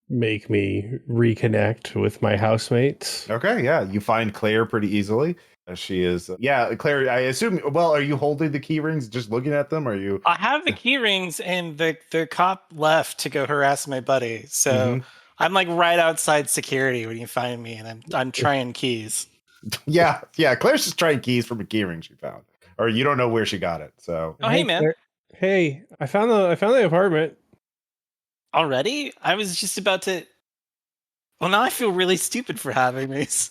make me reconnect with my housemates. Okay, yeah. You find Claire pretty easily. She is, Claire, I assume, well, are you holding the key rings, just looking at them? Or are you? I have the key rings, and the cop left to go harass my buddy. So I'm like right outside security when you find me, and I'm trying keys. Yeah. Claire's just trying keys from a key ring she found. Or you don't know where she got it. So hey man. Claire, hey, I found the apartment. Already? I was just about to. Well, now I feel really stupid for having these.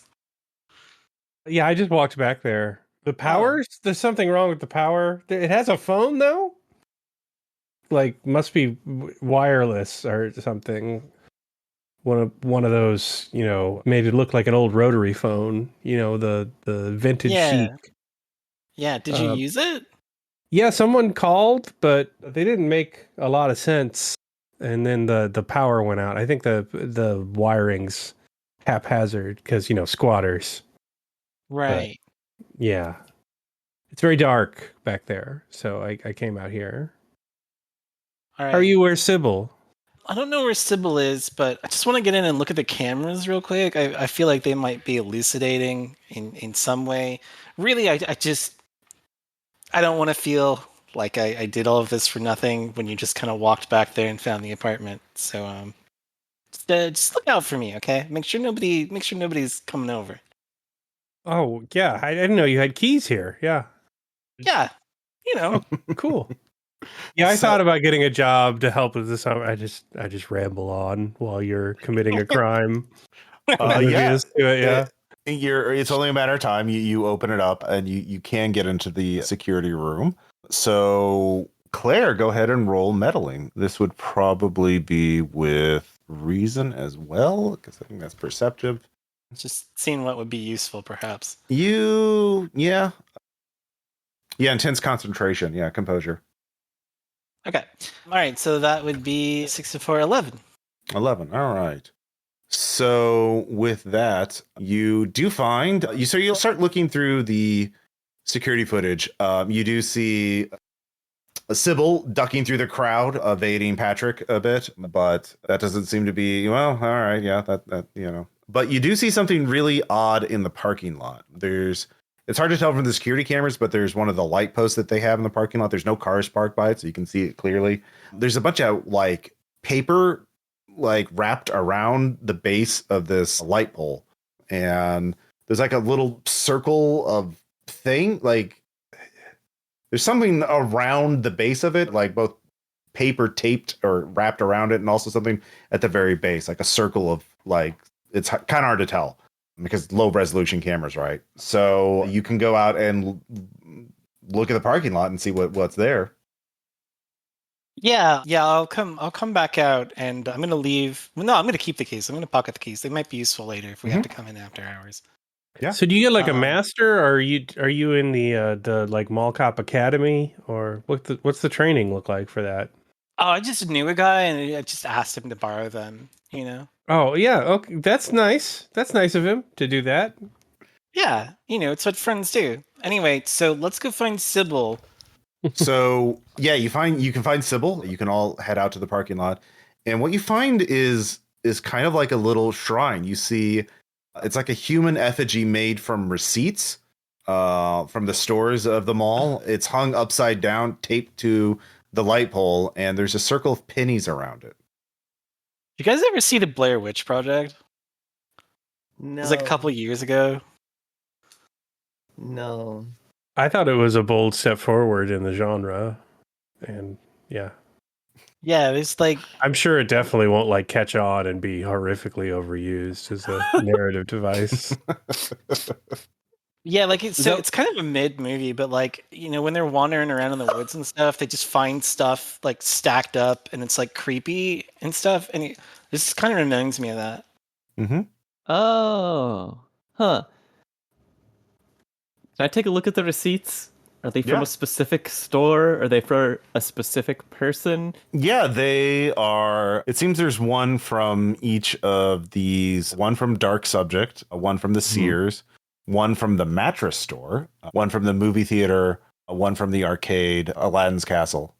Yeah, I just walked back there. The powers? There's something wrong with the power. It has a phone though. Like must be wireless or something. One of those, made it look like an old rotary phone. The vintage chic. Yeah. Did you use it? Yeah, someone called, but they didn't make a lot of sense. And then the power went out. I think the wiring's haphazard because squatters. Right. But, yeah. It's very dark back there, so I came out here. All right. Are you where Cybelle? I don't know where Cybelle is, but I just want to get in and look at the cameras real quick. I feel like they might be elucidating in some way. Really, I don't want to feel like I did all of this for nothing when you just kind of walked back there and found the apartment. So just look out for me, okay? Make sure nobody's coming over. Oh, yeah. I didn't know you had keys here. Yeah. Yeah. Cool. Yeah, I thought about getting a job to help with this. I just ramble on while you're committing a crime. It's only a matter of time. You open it up and you can get into the security room. So Claire, go ahead and roll meddling. This would probably be with reason as well, because I think that's perceptive. Just seeing what would be useful, perhaps. Yeah, intense concentration. Yeah, composure. Okay. All right. So that would be 6 to 4, 11. 11. All right. So with that, you do find so you'll start looking through the security footage. You do see Cybelle ducking through the crowd, evading Patrick a bit, but that doesn't seem to be all right. Yeah, that. But you do see something really odd in the parking lot. It's hard to tell from the security cameras, but there's one of the light posts that they have in the parking lot. There's no cars parked by it, so you can see it clearly. There's a bunch of paper wrapped around the base of this light pole, and there's a little circle of thing. there's something around the base of it, like both paper taped or wrapped around it, and also something at the very base, like a circle of like, it's kind of hard to tell because low resolution cameras, right? So you can go out and look at the parking lot and see what's there. Yeah, I'll come back out, and I'm gonna leave. No, I'm gonna keep the keys. I'm gonna pocket the keys. They might be useful later if we have to come in after hours. Yeah. So do you get like a master, or are you in the like Mall Cop Academy, or what's the training look like for that? Oh, I just knew a guy, and I just asked him to borrow them. You know. Oh yeah, okay, that's nice. That's nice of him to do that. Yeah, it's what friends do. Anyway, so let's go find Cybelle. So yeah, you can find Cybelle. You can all head out to the parking lot, and what you find is kind of like a little shrine. You see, it's like a human effigy made from receipts from the stores of the mall. It's hung upside down, taped to the light pole, and there's a circle of pennies around it. You guys ever see the Blair Witch Project? No. It was like a couple years ago. No. I thought it was a bold step forward in the genre, and yeah. Yeah, there's like... I'm sure it definitely won't like catch on and be horrifically overused as a narrative device. Yeah, like it's kind of a mid movie, but like, when they're wandering around in the woods and stuff, they just find stuff like stacked up, and it's like creepy and stuff, and this kind of reminds me of that. Mm-hmm. Oh. Huh. Can I take a look at the receipts? Are they from a specific store? Are they for a specific person? Yeah, they are. It seems there's one from each of these. One from Dark Subject, one from the Sears, one from the mattress store, one from the movie theater, one from the arcade, Aladdin's Castle.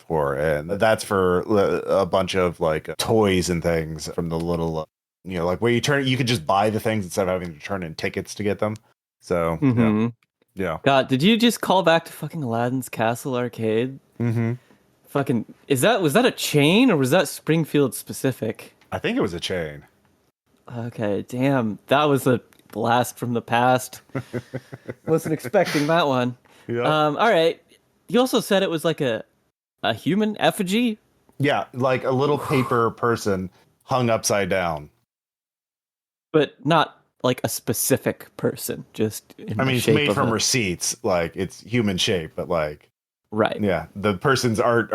And that's for a bunch of like toys and things from the little, like where you could just buy the things instead of having to turn in tickets to get them. So, yeah. God, did you just call back to fucking Aladdin's Castle arcade? Mm-hmm. Fucking, was that a chain or was that Springfield specific? I think it was a chain. Okay, damn. That was a blast from the past. Wasn't expecting that one. Yeah. All right. You also said it was like a human effigy? Yeah, like a little paper person hung upside down. But not like a specific person, just in the it's shape made of from receipts, like it's human shape, but like, right. Yeah, the person's art,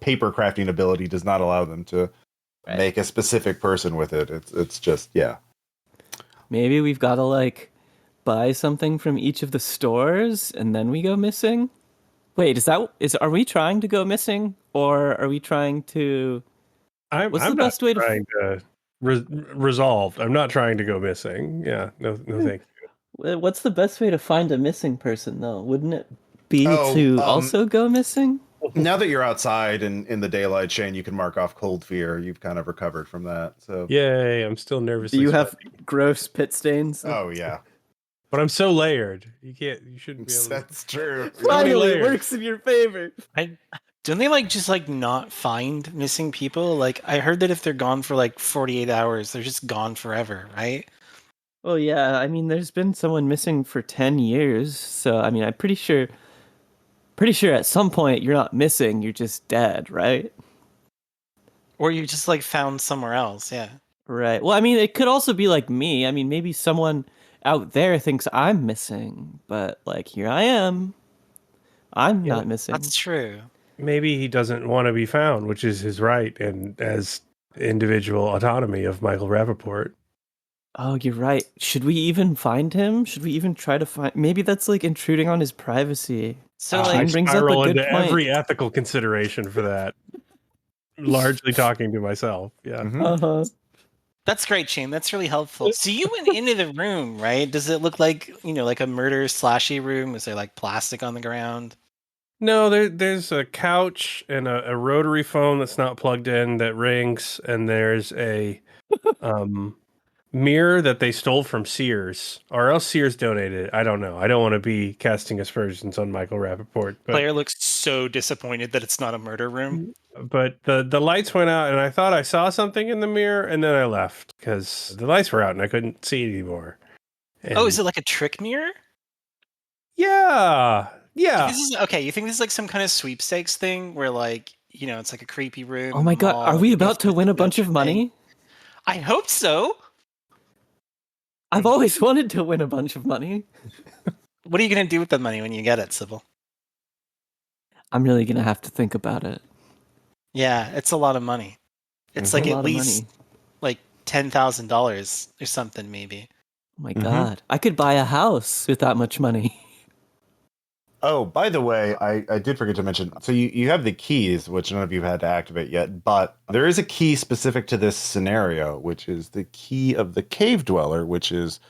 paper crafting ability does not allow them to make a specific person with it. It's just, yeah. Maybe we've got to like buy something from each of the stores and then we go missing. Wait, are we trying to go missing, or are we trying to? What's the best way to? Resolved. I'm not trying to go missing. Yeah, no, thank you. What's the best way to find a missing person, though? Wouldn't it be to also go missing? Now that you're outside and in the daylight, Shane, you can mark off cold fear. You've kind of recovered from that. So yay! I'm still nervous. Do you have gross pit stains? Oh yeah, but I'm so layered. You shouldn't be able to. That's true. Finally, it works in your favor. Don't they just not find missing people? Like, I heard that if they're gone for like 48 hours, they're just gone forever, right? Well, yeah. There's been someone missing for 10 years. So, I'm pretty sure at some point you're not missing, you're just dead, right? Or you just found somewhere else, yeah. Right. Well, it could also be like me. Maybe someone out there thinks I'm missing, but here I am. I'm not missing. That's true. Maybe he doesn't want to be found, which is his right, and as individual autonomy of Michael Rappaport. Oh, you're right. Should we even find him? Should we even try to find? Maybe that's intruding on his privacy. So I brings up a good into point. Every ethical consideration for that. Largely talking to myself. Yeah. Mm-hmm. Uh-huh. That's great, Shane. That's really helpful. So you went into the room, right? Does it look like a murder slashy room? Is there plastic on the ground? No, there's a couch and a rotary phone that's not plugged in that rings, and there's a mirror that they stole from Sears, or else Sears donated it. I don't know. I don't want to be casting aspersions on Michael Rappaport. But Claire looks so disappointed that it's not a murder room. But the lights went out, and I thought I saw something in the mirror, and then I left because the lights were out, and I couldn't see it anymore. And is it like a trick mirror? Yeah. Yeah. This is okay. You think this is like some kind of sweepstakes thing where like, it's like a creepy room. Oh my god, are we about to win a bunch of money? I hope so. I've always wanted to win a bunch of money. What are you going to do with the money when you get it, Cybelle? I'm really going to have to think about it. Yeah, it's a lot of money. It's like at least like $10,000 or something, maybe. Oh my god. I could buy a house with that much money. Oh, by the way, I did forget to mention, so you have the keys, which none of you have had to activate yet, but there is a key specific to this scenario, which is the key of the cave dweller, which is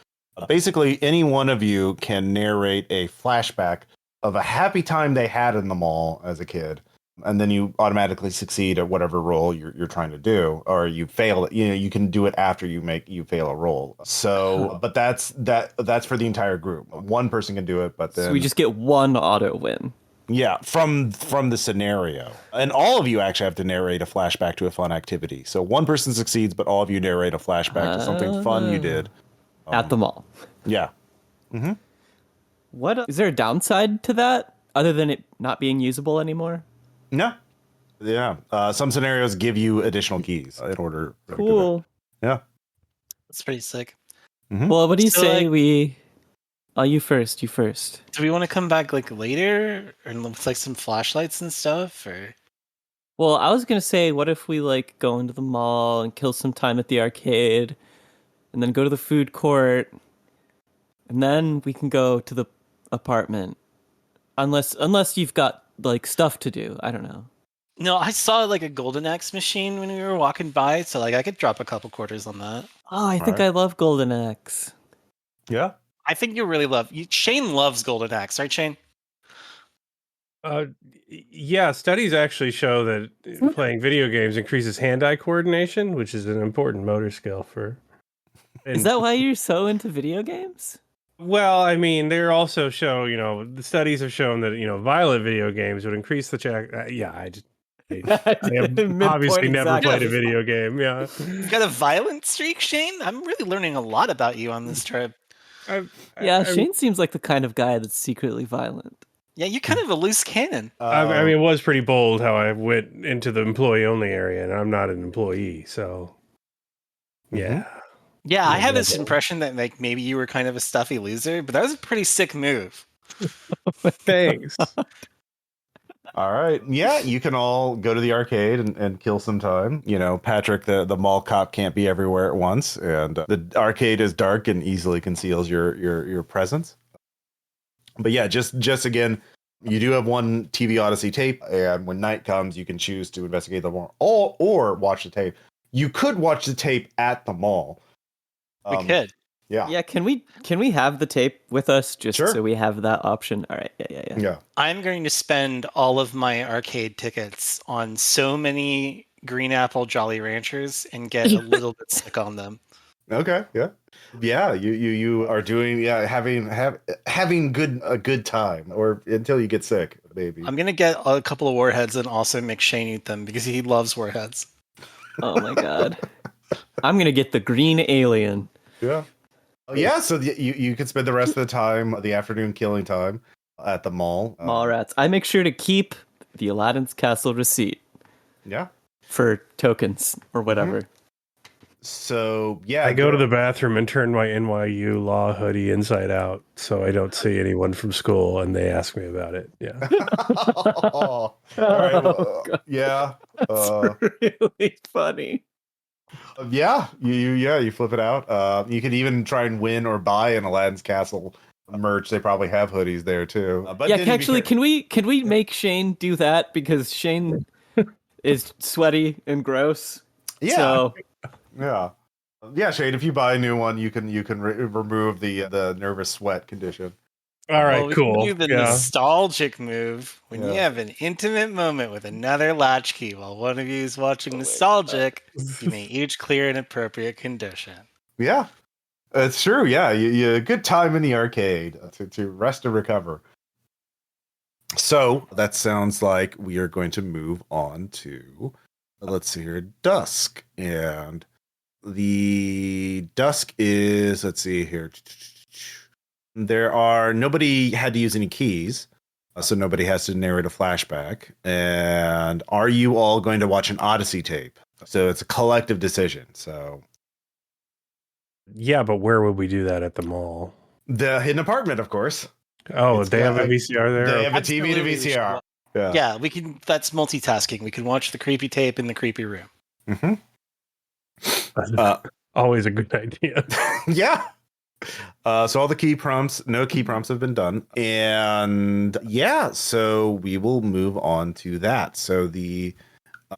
basically any one of you can narrate a flashback of a happy time they had in the mall as a kid. And then you automatically succeed at whatever role you're trying to do, or you fail. You can do it after you fail a roll. So, but that's for the entire group. One person can do it, but then So we just get one auto win. Yeah, from the scenario, and all of you actually have to narrate a flashback to a fun activity. So one person succeeds, but all of you narrate a flashback to something fun you did At the mall. Yeah. What is there a downside to that other than it not being usable anymore? No. Yeah. Some scenarios give you additional keys in order. Cool. Yeah. That's pretty sick. Well, what do you So, say like- we... Oh, you first. Do we want to come back like later and with like some flashlights and stuff, or? Well, I was going to say, what if we like go into the mall and kill some time at the arcade and then go to the food court and then we can go to the apartment. Unless you've got like stuff to do. I don't know. No, I saw like a Golden Axe machine when we were walking by, so like I could drop a couple quarters on that. Oh, I think I love Golden Axe. Yeah. I think you'll really love. Shane loves Golden Axe, right, Shane? Yeah, studies actually show that playing video games increases hand-eye coordination, which is an important motor skill for. Is that why you're so into video games? Well, I mean, they also show, the studies have shown that, violent video games would increase the check. I have obviously never played a video game. Yeah. You've got a violent streak, Shane? I'm really learning a lot about you on this trip. Shane seems like the kind of guy that's secretly violent. Yeah, you're kind of a loose cannon. I mean, it was pretty bold how I went into the employee-only area, and I'm not an employee, so yeah. Yeah, I had this impression that like maybe you were kind of a stuffy loser, but that was a pretty sick move. Thanks. All right. Yeah, you can all go to the arcade and kill some time. Patrick, the mall cop, can't be everywhere at once, and the arcade is dark and easily conceals your presence. But yeah, just again, you do have one TV Odyssey tape, and when night comes, you can choose to investigate the mall or watch the tape. You could watch the tape at the mall. We could. Yeah. Yeah, can we have the tape with us just Sure. so we have that option? All right. Yeah. I'm going to spend all of my arcade tickets on so many Green Apple Jolly Ranchers and get a little bit sick on them. Okay. Yeah. Yeah. You are doing having a good time, or until you get sick, maybe. I'm going to get a couple of warheads and also make Shane eat them because he loves warheads. Oh my god. I'm gonna get the green alien. Yeah. Yeah, so you could spend the rest of the time, the afternoon killing time, at the mall. Mall rats. I make sure to keep the Aladdin's Castle receipt. Yeah. For tokens or whatever. So, yeah. I go to the bathroom and turn my NYU law hoodie inside out so I don't see anyone from school, and they ask me about it. Yeah. All right. Well, yeah. That's really funny. Yeah, you flip it out. You could even try and win or buy an Aladdin's Castle merch. They probably have hoodies there too. But yeah, actually, can we make Shane do that, because Shane is sweaty and gross? Yeah, so. yeah. Shane, if you buy a new one, you can remove the nervous sweat condition. All right, we cool. can do the nostalgic move when you have an intimate moment with another latchkey while one of you is watching nostalgic. You may each clear an appropriate condition. Yeah, it's true. Yeah, you good time in the arcade to rest and recover. So that sounds like we are going to move on to, let's see here, dusk. And the dusk is, let's see here. Nobody had to use any keys. so nobody has to narrate a flashback. And are you all going to watch an Odyssey tape? So it's a collective decision. So yeah, but where would we do that at the mall? the hidden apartment, of course. Oh, It's they have a like- VCR there. They have a Absolutely, TV to we should VCR. Yeah. Yeah, we can. That's multitasking. We can watch the creepy tape in the creepy room. Mm-hmm. Always a good idea. Yeah. So all the key prompts, no key prompts have been done. And yeah, so we will move on to that. So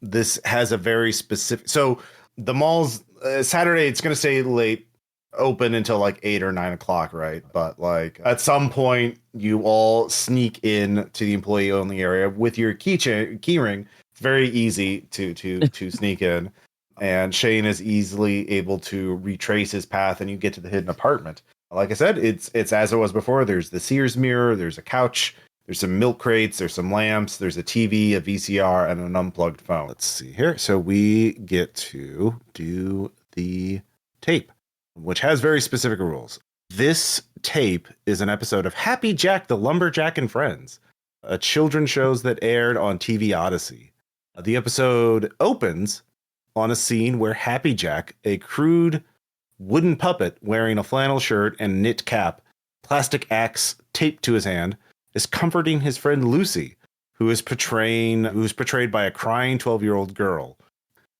this has a very specific, so the mall's Saturday, it's going to stay late open until like 8 or 9 o'clock, right? But like at some point you all sneak in to the employee only area with your key ring. It's very easy to sneak in. And Shane is easily able to retrace his path, and you get to the hidden apartment. Like I said, it's as it was before. There's the Sears mirror, there's a couch, there's some milk crates, there's some lamps, there's a TV, a VCR, and an unplugged phone. Let's see here. So we get to do the tape, which has very specific rules. This tape is an episode of Happy Jack the Lumberjack and Friends, a children's shows that aired on TV Odyssey. The episode opens on a scene where Happy Jack, a crude wooden puppet wearing a flannel shirt and knit cap, plastic axe taped to his hand, is comforting his friend Lucy, who is portrayed by a crying 12-year-old girl.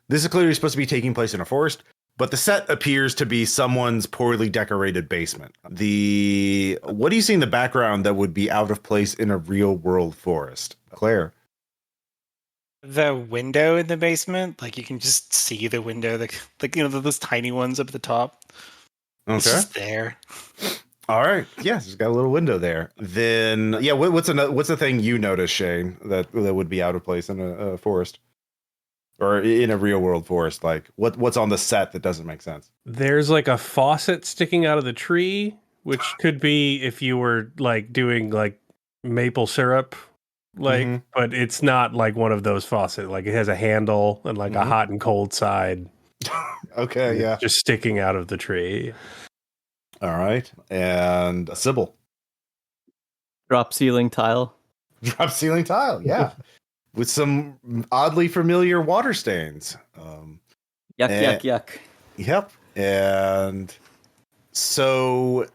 This is clearly supposed to be taking place in a forest, but the set appears to be someone's poorly decorated basement. What do you see in the background that would be out of place in a real world forest? Claire. The window in the basement, like you can just see the window, like those tiny ones up at the top. It's Okay. just there. All right. Yes, it's got a little window there. Then, yeah. What's the thing you notice, Shane, that would be out of place in a forest or in a real world forest? Like what's on the set that doesn't make sense? There's like a faucet sticking out of the tree, which could be if you were like doing like maple syrup. Like, but it's not like one of those faucets. Like it has a handle and like a hot and cold side. Okay, and yeah. just sticking out of the tree. All right, and Cybelle. Drop ceiling tile. Drop ceiling tile, yeah, with some oddly familiar water stains. Yuck. Yep, and so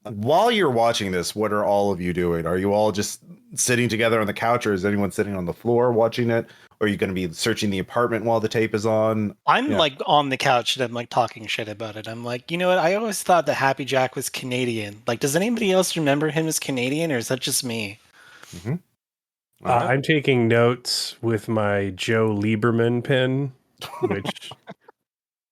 while you're watching this, what are all of you doing? Are you all just sitting together on the couch, or is anyone sitting on the floor watching it? Or are you going to be searching the apartment while the tape is on? I'm like on the couch and I'm like talking shit about it. I'm like, you know what? I always thought that Happy Jack was Canadian. Like, does anybody else remember him as Canadian, or is that just me? Mm-hmm. I'm taking notes with my Joe Lieberman pen, which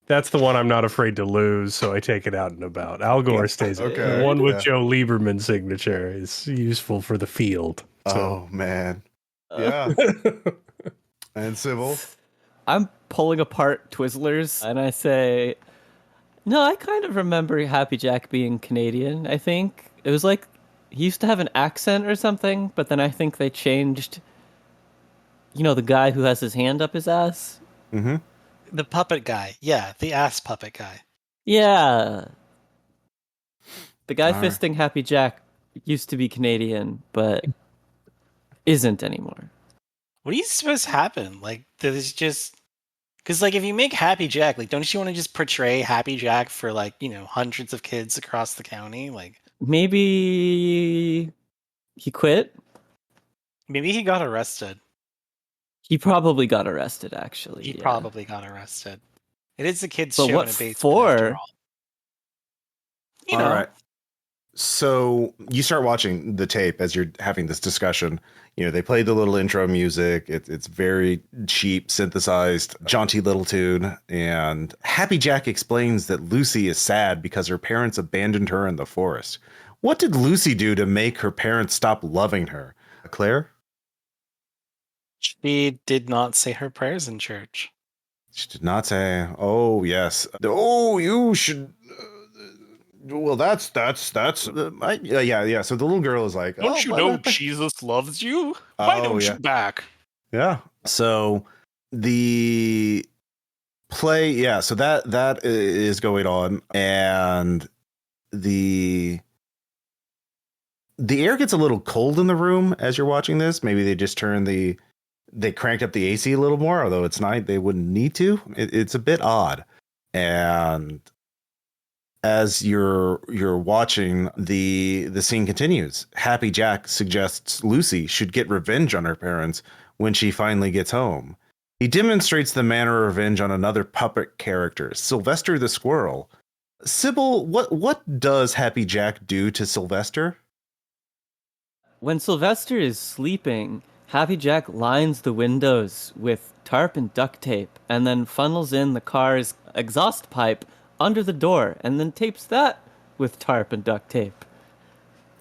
that's the one I'm not afraid to lose, so I take it out and about. Al Gore stays. Okay, The one with yeah. Joe Lieberman's signature is useful for the field. So. Oh man, yeah. And Cybelle. I'm pulling apart Twizzlers and I say, no, I kind of remember Happy Jack being Canadian. I think it was like he used to have an accent or something, but then I think they changed, the guy who has his hand up his ass. Mm-hmm. The puppet guy. Yeah, the ass puppet guy. Yeah. The guy All right. fisting Happy Jack used to be Canadian, but isn't anymore. What do you suppose happened? Like, there's just... Because, like, if you make Happy Jack, like, don't you want to just portray Happy Jack for, like, hundreds of kids across the county? Like, Maybe he quit? maybe he got arrested. He probably got arrested, actually. He yeah. probably got arrested. It is a kid's But show what in a basement, for? after all. You know, All right. So you start watching the tape as you're having this discussion. They play the little intro music. It's very cheap, synthesized, jaunty little tune. And Happy Jack explains that Lucy is sad because her parents abandoned her in the forest. What did Lucy do to make her parents stop loving her? Claire? she did not say her prayers in church. She did not say, oh, yes. Oh, you should... well, that's yeah. So the little girl is like, Don't you know Jesus loves you? Why don't you back? Yeah. So the play, yeah. So that is going on, and the air gets a little cold in the room as you're watching this. Maybe they just they cranked up the AC a little more, although it's night, they wouldn't need to. It's a bit odd. And as you're watching, the scene continues. Happy Jack suggests Lucy should get revenge on her parents when she finally gets home. He demonstrates the manner of revenge on another puppet character, Sylvester the Squirrel. Cybelle, what does Happy Jack do to Sylvester? When Sylvester is sleeping, Happy Jack lines the windows with tarp and duct tape and then funnels in the car's exhaust pipe under the door and then tapes that with tarp and duct tape.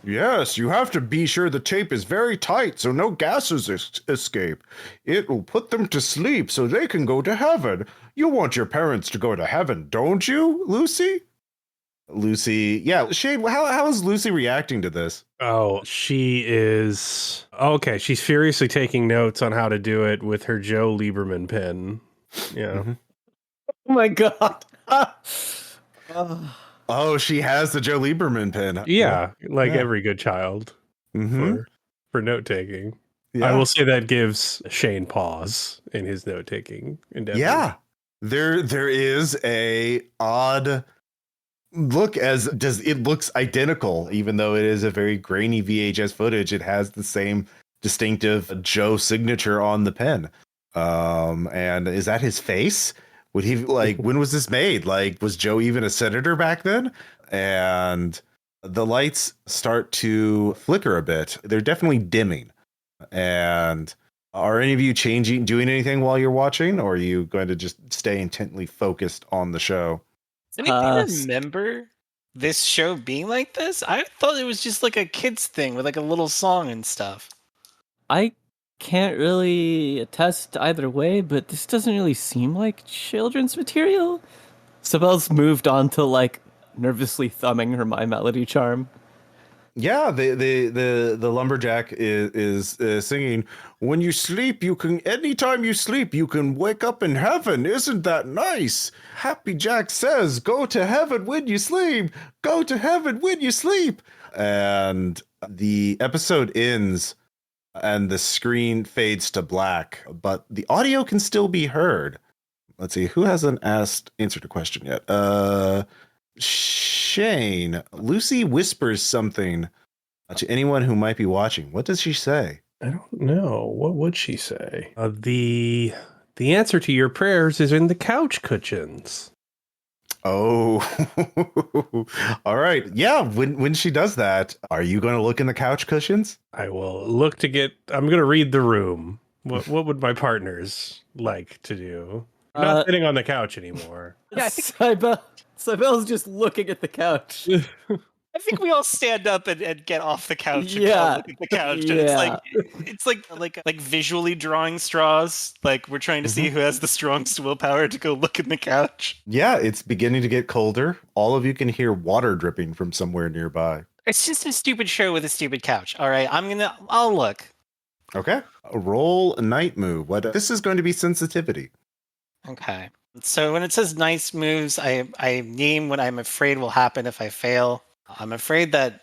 Yes, you have to be sure the tape is very tight so no gases escape. It will put them to sleep so they can go to heaven. You want your parents to go to heaven, don't you, Lucy? Lucy, yeah. Shane, how is Lucy reacting to this? Oh, she is... Okay, she's furiously taking notes on how to do it with her Joe Lieberman pen. Yeah. Mm-hmm. Oh my god. Oh, she has the Joe Lieberman pen. Yeah, every good child for note-taking. Yeah. I will say that gives Shane pause in his note-taking endeavor. Yeah. There is a odd look it looks identical, even though it is a very grainy VHS footage. It has the same distinctive Joe signature on the pen. And is that his face? Would he when was this made? Was Joe even a senator back then? And the lights start to flicker a bit. They're definitely dimming. And are any of you doing anything while you're watching, or are you going to just stay intently focused on the show? Does anybody remember this show being like this? I thought it was just like a kids thing with a little song and stuff. I can't really attest either way, but this doesn't really seem like children's material. Cybelle's moved on to nervously thumbing her My Melody charm. Yeah, the lumberjack is singing, "When you sleep, anytime you sleep, you can wake up in heaven. Isn't that nice? Happy Jack says, go to heaven when you sleep. Go to heaven when you sleep." And the episode ends and the screen fades to black, but the audio can still be heard. Let's see, who hasn't answered a question yet? Shane, Lucy whispers something to anyone who might be watching. What does she say? I don't know. What would she say? The answer to your prayers is in the couch cushions. Oh, all right. Yeah, when she does that, are you going to look in the couch cushions? I will look to I'm going to read the room. What would my partners like to do? I'm not sitting on the couch anymore. Yeah, I think Cybelle's just looking at the couch. I think we all stand up and get off the couch and Yeah. look at the couch. Yeah. And it's like visually drawing straws. Like we're trying to see who has the strongest willpower to go look in the couch. Yeah, it's beginning to get colder. All of you can hear water dripping from somewhere nearby. It's just a stupid show with a stupid couch. All right, I'll look. Okay. Roll a night move. This is going to be sensitivity. Okay. So when it says nice moves, I name what I'm afraid will happen if I fail. I'm afraid that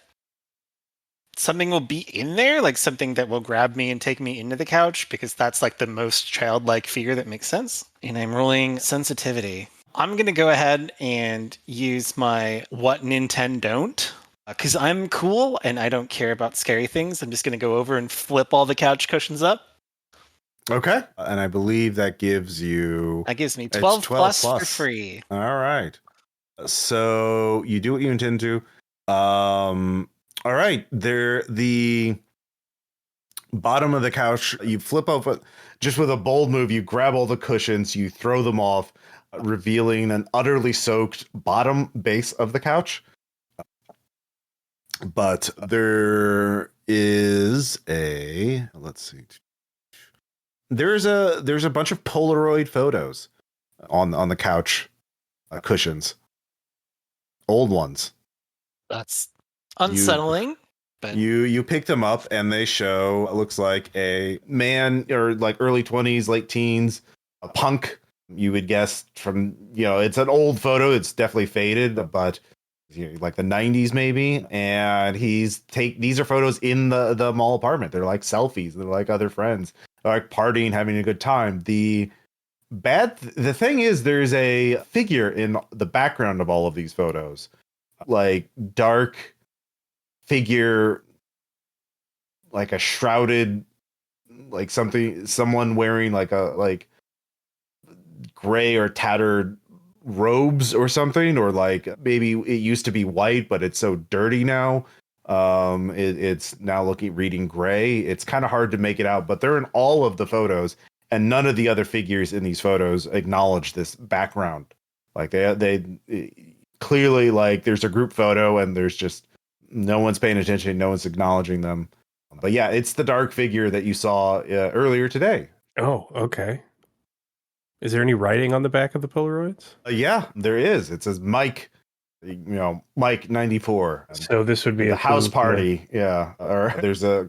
something will be in there, like something that will grab me and take me into the couch, because that's the most childlike fear that makes sense. And I'm rolling sensitivity. I'm going to go ahead and use my what Nintendo don't, because I'm cool and I don't care about scary things. I'm just going to go over and flip all the couch cushions up. Okay. And I believe that gives you... That gives me 12 plus for free. All right. So you do what you intend to. All right. The bottom of the couch, you flip over, just with a bold move, you grab all the cushions, you throw them off, revealing an utterly soaked bottom base of the couch. But there is let's see. There's a bunch of Polaroid photos on the couch cushions. Old ones. That's unsettling. But you pick them up and they show, it looks like a man, or early 20s, late teens, a punk. You would guess from, it's an old photo. It's definitely faded, but like the 90s maybe, and these are photos in the mall apartment. They're like selfies. They're like other friends. They're like partying, having a good time. The thing is, there's a figure in the background of all of these photos, like dark figure, like a shrouded, like someone wearing like gray or tattered robes or something, or like maybe it used to be white but it's so dirty now. It's now reading gray. It's kind of hard to make it out, but they're in all of the photos, and none of the other figures in these photos acknowledge this background. Like they clearly, like, there's a group photo and there's just no one's paying attention, no one's acknowledging them. But yeah, it's the dark figure that you saw earlier today. Oh, okay. Is there any writing on the back of the Polaroids? Yeah, there is. It says Mike, Mike 94. So this would be a house party. Yeah. Or there's a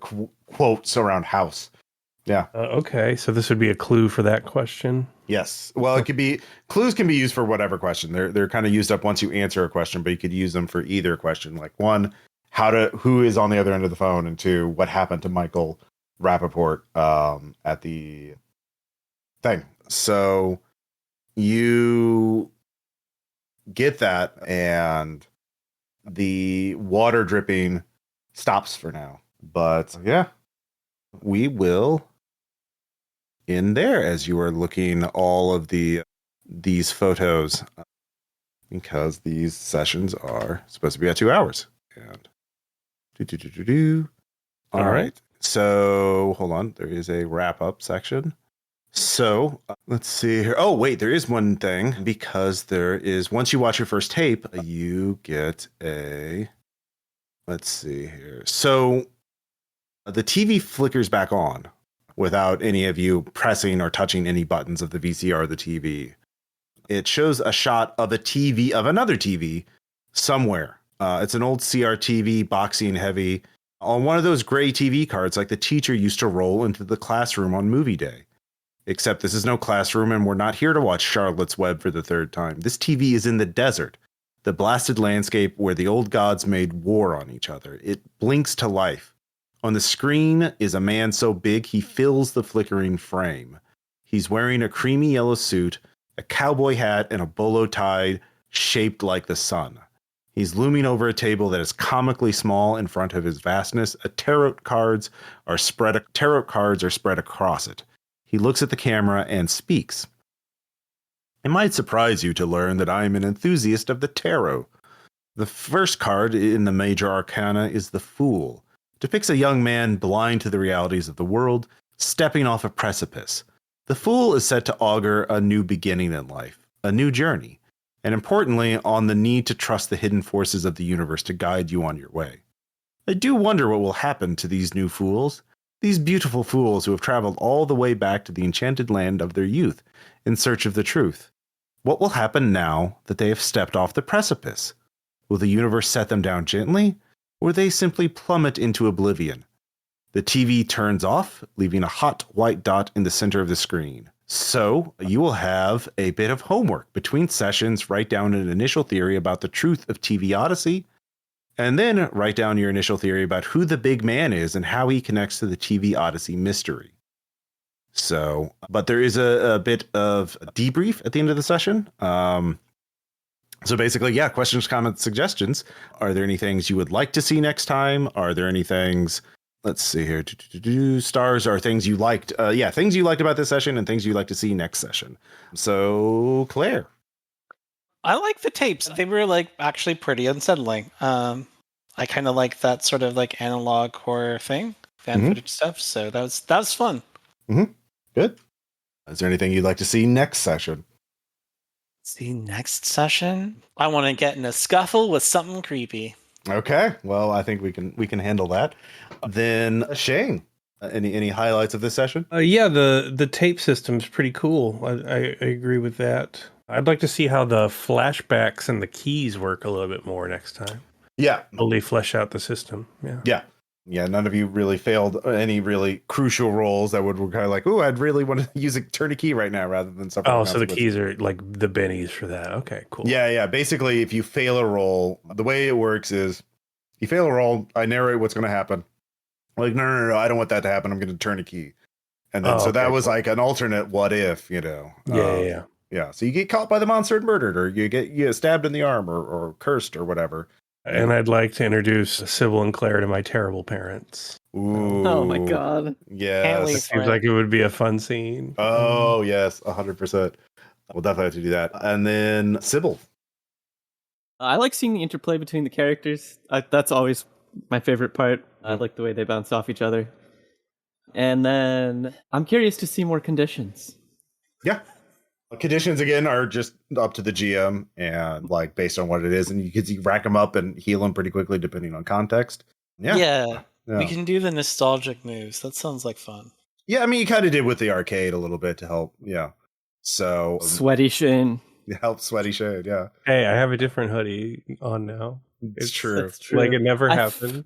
quotes around house. Yeah. Okay. So this would be a clue for that question. Yes. Well, it could be, clues can be used for whatever question. They're kind of used up once you answer a question, but you could use them for either question. Like, one, who is on the other end of the phone, and two, what happened to Michael Rappaport at the thing. So you get that, and the water dripping stops for now. But yeah, we will in there as you are looking all of these photos, because these sessions are supposed to be at 2 hours. And all right. So hold on, there is a wrap up section. So let's see here. Oh, wait, there is one thing, because there is, once you watch your first tape, you get let's see here. So the TV flickers back on without any of you pressing or touching any buttons of the VCR or the TV. It shows a shot of another TV somewhere. It's an old CRTV, boxing heavy, on one of those gray TV cards like the teacher used to roll into the classroom on movie day. Except this is no classroom, and we're not here to watch Charlotte's Web for the third time. This TV is in the desert, the blasted landscape where the old gods made war on each other. It blinks to life. On the screen is a man so big he fills the flickering frame. He's wearing a creamy yellow suit, a cowboy hat, and a bolo tie shaped like the sun. He's looming over a table that is comically small in front of his vastness. Tarot cards are spread across it. He looks at the camera and speaks. It might surprise you to learn that I am an enthusiast of the tarot. The first card in the major arcana is the Fool. It depicts a young man blind to the realities of the world, stepping off a precipice. The Fool is said to augur a new beginning in life, a new journey, and importantly, on the need to trust the hidden forces of the universe to guide you on your way. I do wonder what will happen to these new fools. These beautiful fools who have traveled all the way back to the enchanted land of their youth in search of the truth. What will happen now that they have stepped off the precipice? Will the universe set them down gently, or will they simply plummet into oblivion? The TV turns off, leaving a hot white dot in the center of the screen. So, you will have a bit of homework. Between sessions, write down an initial theory about the truth of TV Odyssey, and then write down your initial theory about who the big man is and how he connects to the TV Odyssey mystery. So, but there is a bit of a debrief at the end of the session. So basically, yeah, questions, comments, suggestions. Are there any things you would like to see next time? Are there any things, let's see here, stars are things you liked. Things you liked about this session and things you'd like to see next session. So, Claire. I like the tapes. They were actually pretty unsettling. I kind of like that sort of analog horror thing, fan footage stuff. So that was fun. Mm-hmm. Good. Is there anything you'd like to see next session? See next session? I want to get in a scuffle with something creepy. Okay. Well, I think we can handle that. Then Shane, any highlights of this session? Yeah, the tape system's pretty cool. I agree with that. I'd like to see how the flashbacks and the keys work a little bit more next time. Yeah. Fully flesh out the system. Yeah. Yeah. Yeah, none of you really failed any really crucial roles that were kind of like, oh, I'd really want to use a turn a key right now rather than suffer. Oh, so the keys are like the bennies for that. Okay, cool. Yeah. Basically, if you fail a roll, the way it works is you fail a roll, I narrate what's going to happen. Like, no, I don't want that to happen. I'm going to turn a key. And then, that was like an alternate what if, Yeah. Yeah, so you get caught by the monster and murdered, or you get stabbed in the arm or cursed or whatever. And I'd like to introduce Cybelle and Claire to my terrible parents. Ooh. Oh my god. Yes. It seems like it would be a fun scene. Oh, yes, 100%. We'll definitely have to do that. And then Cybelle. I like seeing the interplay between the characters. That's always my favorite part. I like the way they bounce off each other. And then I'm curious to see more conditions. Yeah. Conditions, again, are just up to the GM and like based on what it is. And you can rack them up and heal them pretty quickly depending on context. Yeah. We can do the nostalgic moves. That sounds like fun. Yeah, I mean, you kind of did with the arcade a little bit to help. Yeah. So Sweaty Shane. Help Sweaty Shane, yeah. Hey, I have a different hoodie on now. It's true. That's true. Like it never happened.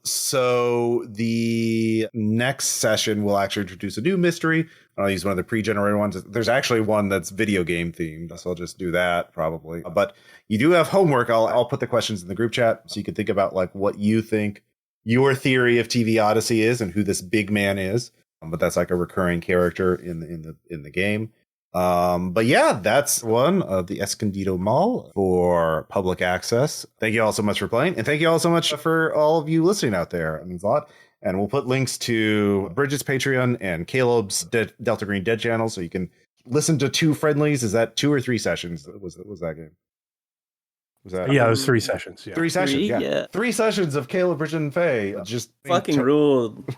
So the next session will actually introduce a new mystery. I'll use one of the pre-generated ones. There's actually one that's video game themed, so I'll just do that probably. But you do have homework. I'll put the questions in the group chat so you can think about like what you think your theory of TV Odyssey is and who this big man is. But that's like a recurring character in the game. But yeah, that's one of the Escondido Mall for public access. Thank you all so much for playing, and thank you all so much for all of you listening out there. It means a lot. And we'll put links to Bridget's Patreon and Caleb's Delta Green Dead channel, so you can listen to 2 friendlies. Is that 2 or 3 sessions? Was that game? Was that? Yeah, it was 3 sessions. Yeah. 3 sessions. 3, yeah. 3 sessions of Caleb, Bridget, and Faye. Just fucking ruled.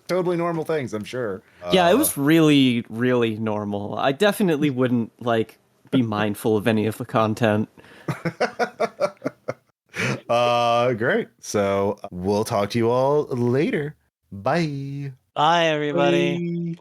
Totally normal things, I'm sure. Yeah, it was really, really normal. I definitely wouldn't like be mindful of any of the content. Great. So we'll talk to you all later. Bye. Bye, everybody. Bye.